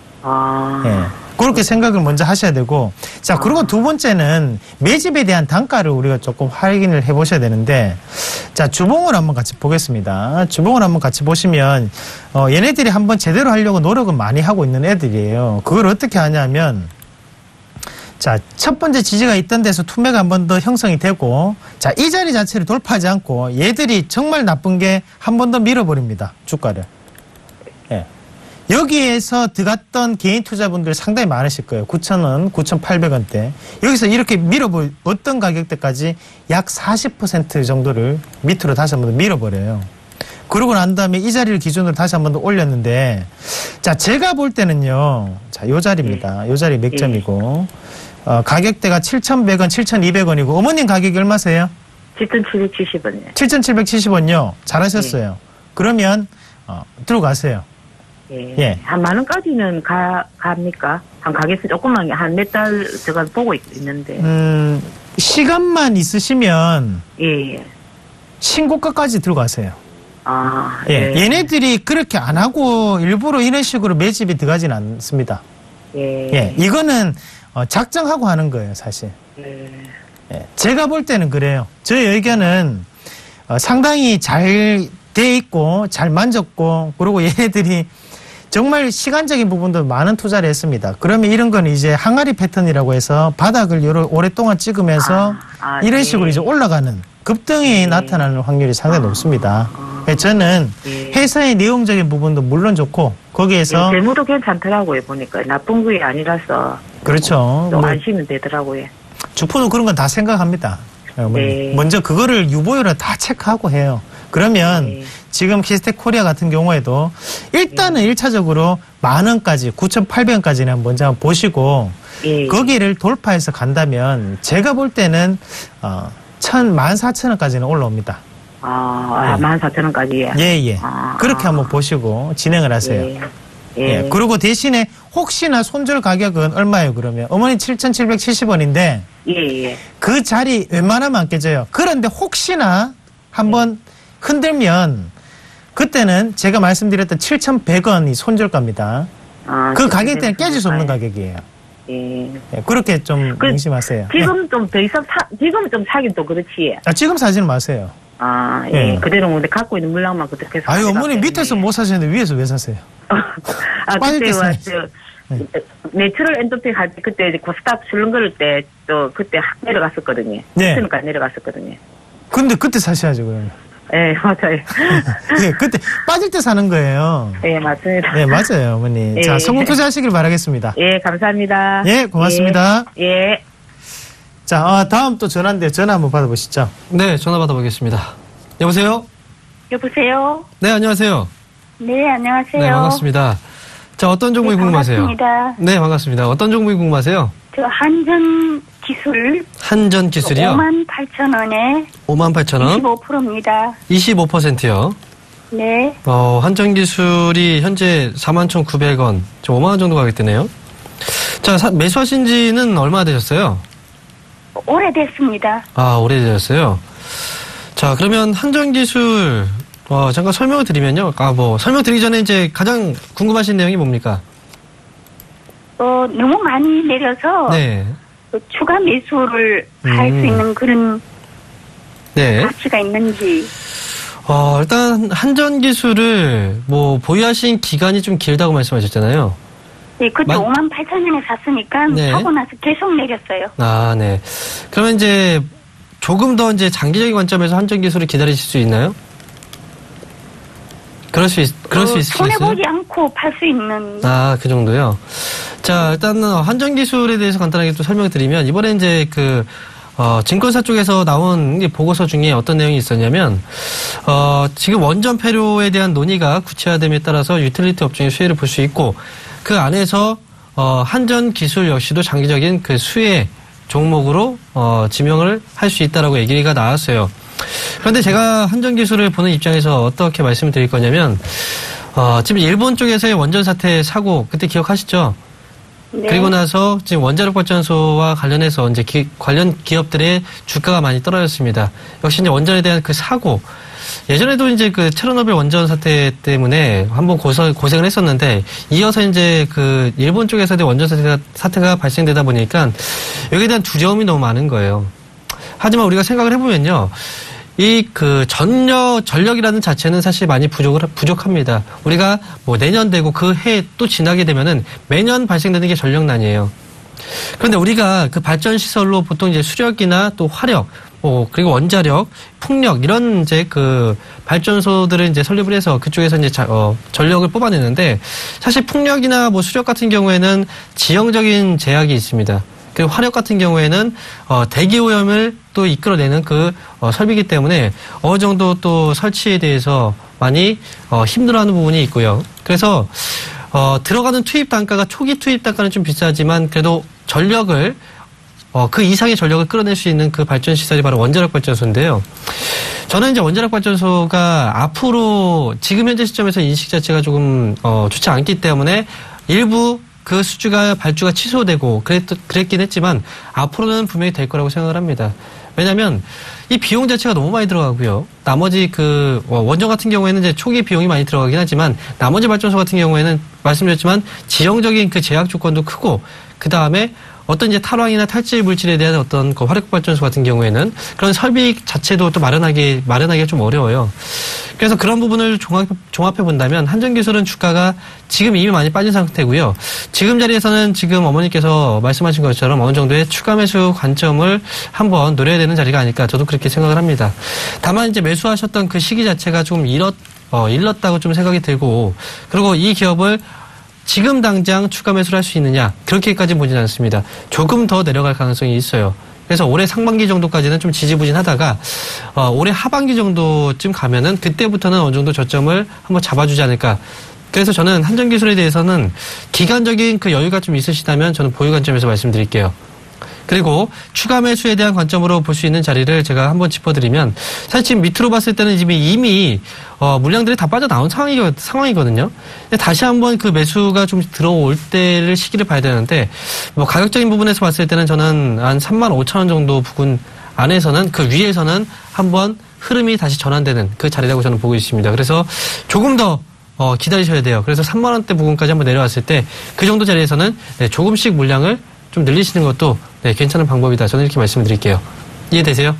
Speaker 2: 예. 그렇게 생각을 먼저 하셔야 되고, 자, 그리고 두 번째는 매집에 대한 단가를 우리가 조금 확인을 해 보셔야 되는데, 자, 주봉을 한번 같이 보겠습니다. 주봉을 한번 같이 보시면, 얘네들이 한번 제대로 하려고 노력은 많이 하고 있는 애들이에요. 그걸 어떻게 하냐면, 자, 첫 번째 지지가 있던 데서 투매가 한 번 더 형성이 되고, 자, 이 자리 자체를 돌파하지 않고 얘들이 정말 나쁜 게 한 번 더 밀어버립니다. 주가를. 예. 여기에서 들어갔던 개인 투자분들 상당히 많으실 거예요. 9,000원, 9,800원대. 여기서 이렇게 밀어볼 어떤 가격대까지 약 40% 정도를 밑으로 다시 한 번 더 밀어버려요. 그러고 난 다음에 이 자리를 기준으로 다시 한 번 더 올렸는데, 자, 제가 볼 때는요, 자, 요 자리입니다. 요 자리 맥점이고, 가격대가 7,100원, 7,200원이고, 어머님 가격이 얼마세요?
Speaker 5: 7,770원이요.
Speaker 2: 7,770원요. 잘하셨어요. 그러면, 들어가세요.
Speaker 5: 예. 한 만 원까지는 갑니까? 한 가겠어 조금만 한 몇 달 제가 보고 있는데.
Speaker 2: 시간만 있으시면
Speaker 5: 예.
Speaker 2: 신고가까지 들어가세요.
Speaker 5: 예.
Speaker 2: 얘네들이 그렇게 안 하고 일부러 이런 식으로 매집이 들어가진 않습니다. 예. 이거는 작정하고 하는 거예요, 사실. 예. 제가 볼 때는 그래요. 저의 의견은 상당히 잘 돼 있고 잘 만졌고, 그리고 얘네들이 정말 시간적인 부분도 많은 투자를 했습니다. 그러면 이런 건 이제 항아리 패턴이라고 해서 바닥을 오랫동안 찍으면서 이런 식으로 이제 올라가는 급등이 나타나는 확률이 상당히 높습니다. 저는 회사의 내용적인 부분도 물론 좋고, 거기에서
Speaker 5: 재무도 괜찮더라고요. 보니까 나쁜 게 아니라서.
Speaker 2: 그렇죠.
Speaker 5: 좀 안심은 되더라고요.
Speaker 2: 주포도 그런 건 다 생각합니다. 먼저 그거를 유보율을 다 체크하고 해요. 그러면 지금 키스텍 코리아 같은 경우에도 일단은 1차적으로 만 원까지, 9,800원까지는 먼저 한번 보시고, 거기를 돌파해서 간다면 제가 볼 때는 14,000원까지는 올라옵니다.
Speaker 5: 14,000원까지요?
Speaker 2: 예. 그렇게 한번 보시고 진행을 하세요. 예. 그리고 대신에 혹시나 손절 가격은 얼마예요, 그러면? 어머니 7,770원인데,
Speaker 5: 예.
Speaker 2: 그 자리 웬만하면 안 깨져요. 그런데 혹시나 한번 흔들면, 그때는 제가 말씀드렸던 7,100원이 손절가입니다. 그 가격대는 깨질 수 없는 가격이에요. 예. 그렇게 좀 명심하세요.
Speaker 5: 지금 좀 더 이상 지금 좀 사긴 또 그렇지.
Speaker 2: 지금 사지는 마세요.
Speaker 5: 예. 그대로 근데 갖고 있는 물량만 그렇게 해서.
Speaker 2: 어머니 밑에서 못 사시는데 위에서 왜 사세요?
Speaker 5: 그때 내추럴 엔도픽 할 때 그때 고스닥 출렁 걸을 때 또 그때 확 내려갔었거든요. 그러니까 내려갔었거든요.
Speaker 2: 근데 그때 사셔야죠, 그러면.
Speaker 5: 예, 맞아요.
Speaker 2: 예, 그때 빠질 때 사는 거예요.
Speaker 5: 예, 맞습니다.
Speaker 2: 네, 맞아요, 어머니. 자, 성공 투자하시길 바라겠습니다.
Speaker 5: 예, 감사합니다.
Speaker 2: 예, 고맙습니다.
Speaker 5: 예.
Speaker 2: 자, 다음 또 전화인데 전화 한번 받아보시죠.
Speaker 3: 네, 전화 받아보겠습니다. 여보세요?
Speaker 6: 여보세요?
Speaker 3: 네, 안녕하세요.
Speaker 6: 네, 안녕하세요.
Speaker 3: 네, 반갑습니다. 자, 어떤 종목이 궁금하세요?
Speaker 6: 반갑습니다.
Speaker 3: 네, 반갑습니다. 어떤 종목이 궁금하세요?
Speaker 6: 저 한전 기술.
Speaker 3: 한전 기술이요?
Speaker 6: 58,000원에.
Speaker 3: 58,000원?
Speaker 6: 25%입니다.
Speaker 3: 25%요?
Speaker 6: 네.
Speaker 3: 한전 기술이 현재 41,900원, 5만 원 정도 가격대네요. 자, 매수하신 지는 얼마나 되셨어요?
Speaker 6: 오래됐습니다.
Speaker 3: 아, 오래되셨어요? 자, 그러면 한전 기술, 잠깐 설명을 드리면요. 설명 드리기 전에 이제 가장 궁금하신 내용이 뭡니까?
Speaker 6: 너무 많이 내려서.
Speaker 3: 네.
Speaker 6: 추가 매수를 할 수 있는 그런.
Speaker 3: 네.
Speaker 6: 가치가 있는지.
Speaker 3: 일단 한전 기술을 보유하신 기간이 좀 길다고 말씀하셨잖아요.
Speaker 6: 네, 그때 58,000원에 샀으니까
Speaker 3: 네.
Speaker 6: 사고 나서 계속 내렸어요.
Speaker 3: 아, 네. 그러면 이제 조금 더 이제 장기적인 관점에서 한전 기술을 기다리실 수 있나요? 그럴 수 있으시겠어요?
Speaker 6: 손해보지 않고 팔 수 있는.
Speaker 3: 아, 그 정도요? 자, 일단 한전 기술에 대해서 간단하게 또 설명을 드리면, 이번에 이제 증권사 쪽에서 나온 보고서 중에 어떤 내용이 있었냐면, 지금 원전 폐로에 대한 논의가 구체화됨에 따라서 유틸리티 업종의 수혜를 볼 수 있고, 그 안에서, 한전 기술 역시도 장기적인 그 수혜 종목으로, 지명을 할 수 있다라고 얘기가 나왔어요. 그런데 제가 한전 기술을 보는 입장에서 어떻게 말씀을 드릴 거냐면, 지금 일본 쪽에서의 원전 사태 사고, 그때 기억하시죠?
Speaker 6: 네.
Speaker 3: 그리고 나서 지금 원자력 발전소와 관련해서 이제 관련 기업들의 주가가 많이 떨어졌습니다. 역시 이제 원전에 대한 그 사고, 예전에도 이제 그 체르노빌 원전 사태 때문에 한번 고생을 했었는데, 이어서 이제 그 일본 쪽에서의 원전 사태가 발생되다 보니까 여기에 대한 두려움이 너무 많은 거예요. 하지만 우리가 생각을 해보면요. 전력이라는 자체는 사실 많이 부족합니다. 우리가 내년 되고 그 해 또 지나게 되면은 매년 발생되는 게 전력난이에요. 그런데 우리가 그 발전시설로 보통 이제 수력이나 또 화력, 그리고 원자력, 풍력, 이런 이제 그 발전소들을 이제 설립을 해서 그쪽에서 이제 전력을 뽑아내는데, 사실 풍력이나 수력 같은 경우에는 지형적인 제약이 있습니다. 그 화력 같은 경우에는 대기 오염을 또 이끌어내는 그 설비이기 때문에 어느 정도 또 설치에 대해서 많이 힘들어하는 부분이 있고요. 그래서 들어가는 투입 단가가 초기 투입 단가는 좀 비싸지만 그래도 전력을 그 이상의 전력을 끌어낼 수 있는 그 발전 시설이 바로 원자력 발전소인데요. 저는 이제 원자력 발전소가 앞으로 지금 현재 시점에서 인식 자체가 조금 좋지 않기 때문에 일부 그 발주가 취소되고 그랬긴 했지만 앞으로는 분명히 될 거라고 생각을 합니다. 왜냐하면 이 비용 자체가 너무 많이 들어가고요. 나머지 그 원전 같은 경우에는 이제 초기 비용이 많이 들어가긴 하지만 나머지 발전소 같은 경우에는 말씀드렸지만 지형적인 그 제약 조건도 크고, 그 다음에 어떤 이제 탈황이나 탈질 물질에 대한 어떤 그 화력 발전소 같은 경우에는 그런 설비 자체도 또 마련하기가 좀 어려워요. 그래서 그런 부분을 종합해 본다면 한전 기술은 주가가 지금 이미 많이 빠진 상태고요. 지금 자리에서는 지금 어머니께서 말씀하신 것처럼 어느 정도의 추가 매수 관점을 한번 노려야 되는 자리가 아닐까, 저도 그렇게 생각을 합니다. 다만 이제 매수하셨던 그 시기 자체가 좀 일렀다고 좀 생각이 들고, 그리고 이 기업을 지금 당장 추가 매수를 할 수 있느냐, 그렇게까지 보지는 않습니다. 조금 더 내려갈 가능성이 있어요. 그래서 올해 상반기 정도까지는 좀 지지부진하다가 올해 하반기 정도쯤 가면은 그때부터는 어느 정도 저점을 한번 잡아주지 않을까. 그래서 저는 한전 기술에 대해서는 기간적인 그 여유가 좀 있으시다면 저는 보유 관점에서 말씀드릴게요. 그리고 추가 매수에 대한 관점으로 볼 수 있는 자리를 제가 한번 짚어드리면, 사실 지금 밑으로 봤을 때는 이미 물량들이 다 빠져나온 상황이거든요. 근데 다시 한번 그 매수가 좀 들어올 때를 시기를 봐야 되는데, 가격적인 부분에서 봤을 때는 저는 한 35,000원 정도 부근 안에서는, 그 위에서는 한번 흐름이 다시 전환되는 그 자리라고 저는 보고 있습니다. 그래서 조금 더 기다리셔야 돼요. 그래서 3만 원대 부근까지 한번 내려왔을 때 그 정도 자리에서는 조금씩 물량을 좀 늘리시는 것도 괜찮은 방법이다. 저는 이렇게 말씀을 드릴게요. 이해되세요?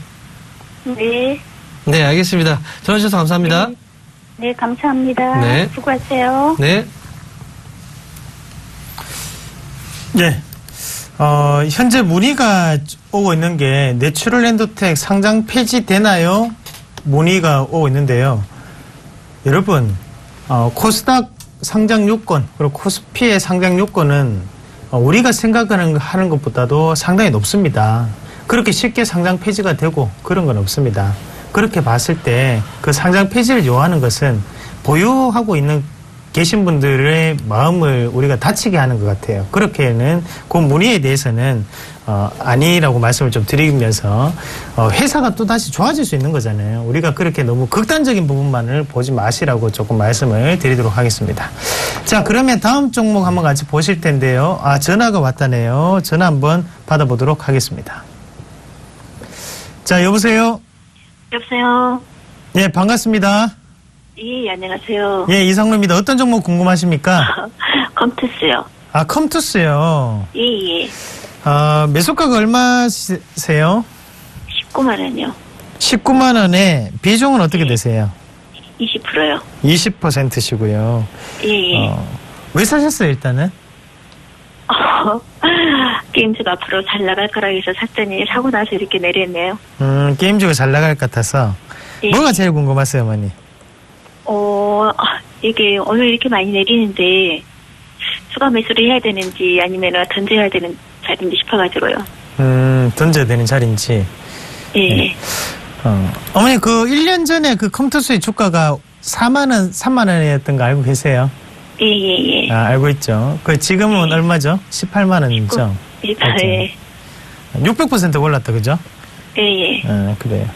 Speaker 6: 네.
Speaker 3: 네, 알겠습니다. 전화 주셔서 감사합니다.
Speaker 6: 네, 감사합니다.
Speaker 3: 네.
Speaker 6: 수고하세요.
Speaker 3: 네.
Speaker 2: 네. 현재 문의가 오고 있는 게 내추럴 엔도텍 상장 폐지되나요? 문의가 오고 있는데요. 여러분, 코스닥 상장 요건, 그리고 코스피의 상장 요건은 우리가 생각하는 것보다도 상당히 높습니다. 그렇게 쉽게 상장 폐지가 되고 그런 건 없습니다. 그렇게 봤을 때 그 상장 폐지를 요하는 것은 보유하고 있는 계신 분들의 마음을 우리가 다치게 하는 것 같아요. 그렇게는 그 문의에 대해서는 아니라고 말씀을 좀 드리면서 회사가 또 다시 좋아질 수 있는 거잖아요. 우리가 그렇게 너무 극단적인 부분만을 보지 마시라고 조금 말씀을 드리도록 하겠습니다. 자, 그러면 다음 종목 한번 같이 보실 텐데요. 전화가 왔다네요. 전화 한번 받아보도록 하겠습니다. 자, 여보세요?
Speaker 6: 여보세요?
Speaker 2: 네, 반갑습니다.
Speaker 6: 예, 안녕하세요.
Speaker 2: 예, 이상로입니다. 어떤 종목 궁금하십니까?
Speaker 6: 컴투스요.
Speaker 2: 컴투스요.
Speaker 6: 예.
Speaker 2: 매수가가 얼마세요?
Speaker 6: 19만 원이요.
Speaker 2: 19만 원에 비중은 어떻게 되세요?
Speaker 6: 20%요.
Speaker 2: 20%시고요.
Speaker 6: 예.
Speaker 2: 왜 사셨어요, 일단은?
Speaker 6: 게임즈가 앞으로 잘 나갈 거라 해서 샀더니 사고 나서 이렇게 내렸네요.
Speaker 2: 게임즈가 잘 나갈 것 같아서.
Speaker 6: 예.
Speaker 2: 뭐가 제일 궁금하세요, 어머니?
Speaker 6: 이게 오늘 이렇게 많이 내리는데 추가 매수를 해야 되는지 아니면 던져야 되는 자리인지 싶어가지고요.
Speaker 2: 던져야 되는 자리인지.
Speaker 6: 예.
Speaker 2: 네. 어머니, 1년 전에 컴투스의 주가가 3만 원이었던 거 알고 계세요?
Speaker 6: 예.
Speaker 2: 알고 있죠. 지금은 얼마죠? 18만 원이죠?
Speaker 6: 예.
Speaker 2: 600% 올랐다, 그죠?
Speaker 6: 예.
Speaker 2: 그래요.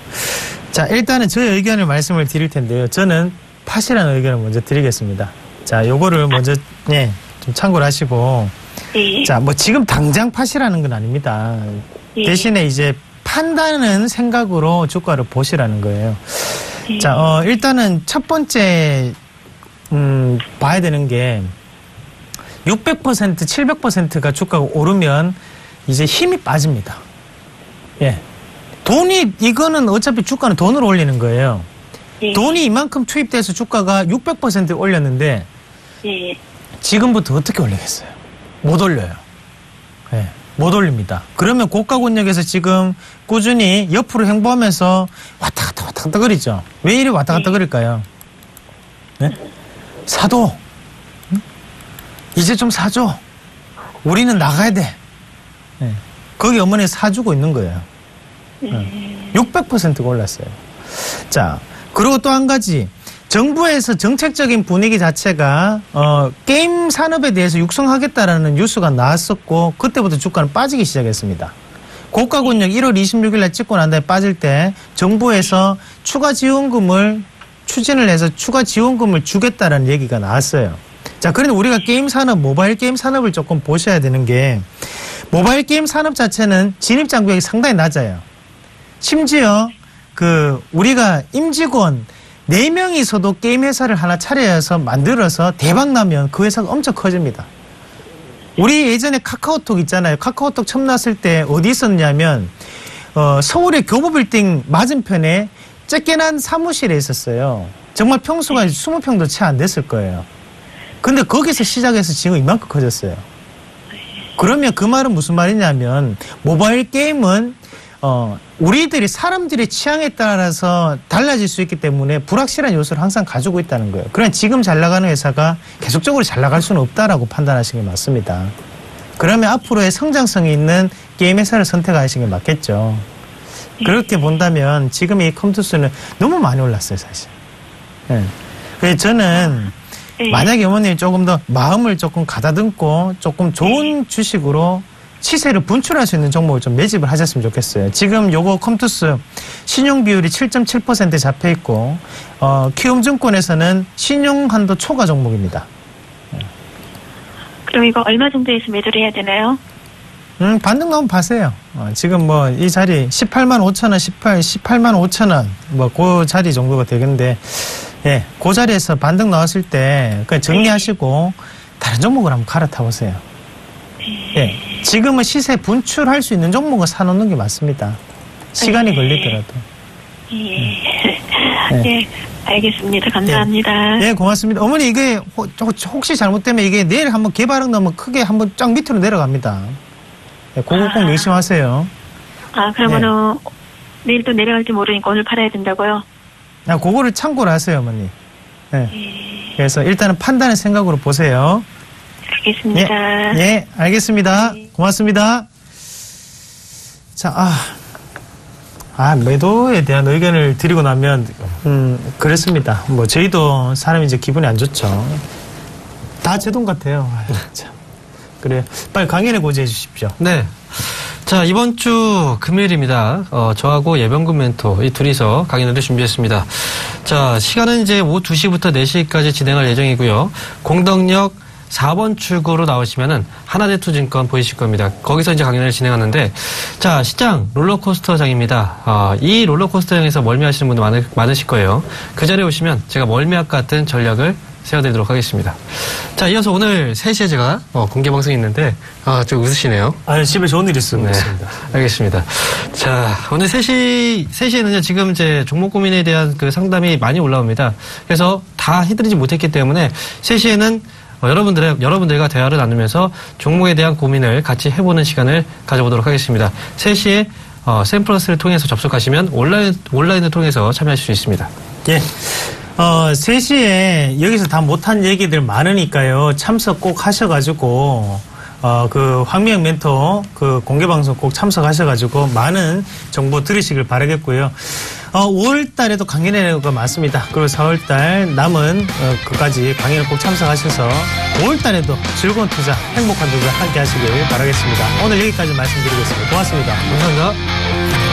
Speaker 2: 자, 일단은 저의 의견을 말씀을 드릴 텐데요. 저는 팟이라는 의견을 먼저 드리겠습니다. 자, 요거를 먼저, 좀 참고를 하시고.
Speaker 6: 예.
Speaker 2: 자, 지금 당장 팟이라는 건 아닙니다.
Speaker 6: 예.
Speaker 2: 대신에 이제 판다는 생각으로 주가를 보시라는 거예요.
Speaker 6: 예.
Speaker 2: 자, 일단은 첫 번째, 봐야 되는 게 600%, 700%가 주가가 오르면 이제 힘이 빠집니다. 예. 이거는 어차피 주가는 돈으로 올리는 거예요.
Speaker 6: 예.
Speaker 2: 돈이 이만큼 투입돼서 주가가 600% 올렸는데
Speaker 6: 예.
Speaker 2: 지금부터 어떻게 올리겠어요? 못 올려요. 예. 못 올립니다. 그러면 고가 권역에서 지금 꾸준히 옆으로 행보하면서 왔다 갔다 거리죠. 왜 이리 왔다 갔다 거릴까요? 네? 사도. 이제 좀 사줘. 우리는 나가야 돼. 네. 거기 어머니 사주고 있는 거예요. 600%가 올랐어요. 자, 그리고 또 한 가지. 정부에서 정책적인 분위기 자체가 게임 산업에 대해서 육성하겠다라는 뉴스가 나왔었고 그때부터 주가는 빠지기 시작했습니다. 고가 권역 1월 26일 날 찍고 난 다음에 빠질 때 정부에서 추가 지원금을 추진을 해서 추가 지원금을 주겠다라는 얘기가 나왔어요. 자, 그런데 우리가 게임 산업, 모바일 게임 산업을 조금 보셔야 되는 게 모바일 게임 산업 자체는 진입 장벽이 상당히 낮아요. 심지어 우리가 임직원 4명이서도 게임 회사를 하나 차려서 만들어서 대박 나면 그 회사가 엄청 커집니다. 우리 예전에 카카오톡 있잖아요. 카카오톡 처음 났을 때 어디 있었냐면 서울의 교보빌딩 맞은편에 쬐깨난 사무실에 있었어요. 정말 평수가 20평도 채 안 됐을 거예요. 근데 거기서 시작해서 지금 이만큼 커졌어요. 그러면 그 말은 무슨 말이냐면 모바일 게임은 우리들이 사람들의 취향에 따라서 달라질 수 있기 때문에 불확실한 요소를 항상 가지고 있다는 거예요. 그러나 지금 잘 나가는 회사가 계속적으로 잘 나갈 수는 없다라고 판단하시는 게 맞습니다. 그러면 앞으로의 성장성이 있는 게임 회사를 선택하시는 게 맞겠죠. 그렇게 본다면 지금 이 컴투스는 너무 많이 올랐어요, 사실. 네. 그래서 저는 만약에 어머님이 조금 더 마음을 조금 가다듬고 조금 좋은 주식으로 시세를 분출할 수 있는 종목을 좀 매집을 하셨으면 좋겠어요. 지금 요거 컴투스 신용 비율이 7.7%에 잡혀 있고 키움증권에서는 신용 한도 초과 종목입니다.
Speaker 6: 그럼 이거 얼마 정도에서 매도를 해야 되나요?
Speaker 2: 반등 나오면 파세요. 지금 이 자리 18만 5천 원, 18만 5천 원 그 자리 정도가 되겠는데 예, 그 자리에서 반등 나왔을 때 그냥 정리하시고 다른 종목을 한번 갈아타 보세요. 예, 지금은 시세 분출할 수 있는 종목을 사놓는 게 맞습니다. 시간이 걸리더라도.
Speaker 6: 네, 알겠습니다. 감사합니다.
Speaker 2: 네, 고맙습니다. 어머니 이게 혹시 잘못되면 이게 내일 한번 개발은 넣으면 크게 한번 쫙 밑으로 내려갑니다. 네, 그거 꼭 명심하세요.
Speaker 6: 그러면은 내일 또 내려갈지 모르니까 오늘 팔아야 된다고요?
Speaker 2: 그거를 참고를 하세요, 어머니. 네. 그래서 일단은 판단의 생각으로 보세요.
Speaker 6: 알겠습니다.
Speaker 2: 예, 알겠습니다. 네. 고맙습니다. 자, 매도에 대한 의견을 드리고 나면, 그랬습니다. 저희도 사람이 이제 기분이 안 좋죠. 다 제 돈 같아요. 참. 그래요. 빨리 강연에 고지해 주십시오.
Speaker 3: 네. 자, 이번 주 금요일입니다. 저하고 예병군 멘토 이 둘이서 강연을 준비했습니다. 자, 시간은 이제 오후 2시부터 4시까지 진행할 예정이고요. 공덕역 4번 출구로 나오시면은 하나대투증권 보이실 겁니다. 거기서 이제 강연을 진행하는데, 자, 시장 롤러코스터장입니다. 이 롤러코스터장에서 멀미하시는 분들 많으실 거예요. 그 자리에 오시면 제가 멀미학 같은 전략을 세워드리도록 하겠습니다. 자, 이어서 오늘 3시에 제가 공개 방송이 있는데 좀 웃으시네요.
Speaker 2: 아니, 집에 좋은 일 있습니다.
Speaker 3: 네, 알겠습니다. 자, 오늘 3시에는요, 지금 이제 종목 고민에 대한 그 상담이 많이 올라옵니다. 그래서 다 해드리지 못했기 때문에 3시에는 여러분들과 대화를 나누면서 종목에 대한 고민을 같이 해보는 시간을 가져보도록 하겠습니다. 3시에 샘플러스를 통해서 접속하시면 온라인을 통해서 참여하실 수 있습니다.
Speaker 2: 예. 3시에 여기서 다 못한 얘기들 많으니까요. 참석 꼭 하셔가지고, 그 황미영 멘토 그 공개방송 꼭 참석하셔가지고 많은 정보 들으시길 바라겠고요. 5월달에도 강연회가 많습니다. 그리고 4월달 남은 그까지 강연을 꼭 참석하셔서 5월달에도 즐거운 투자, 행복한 투자 함께 하시길 바라겠습니다. 오늘 여기까지 말씀드리겠습니다. 고맙습니다.
Speaker 3: 감사합니다.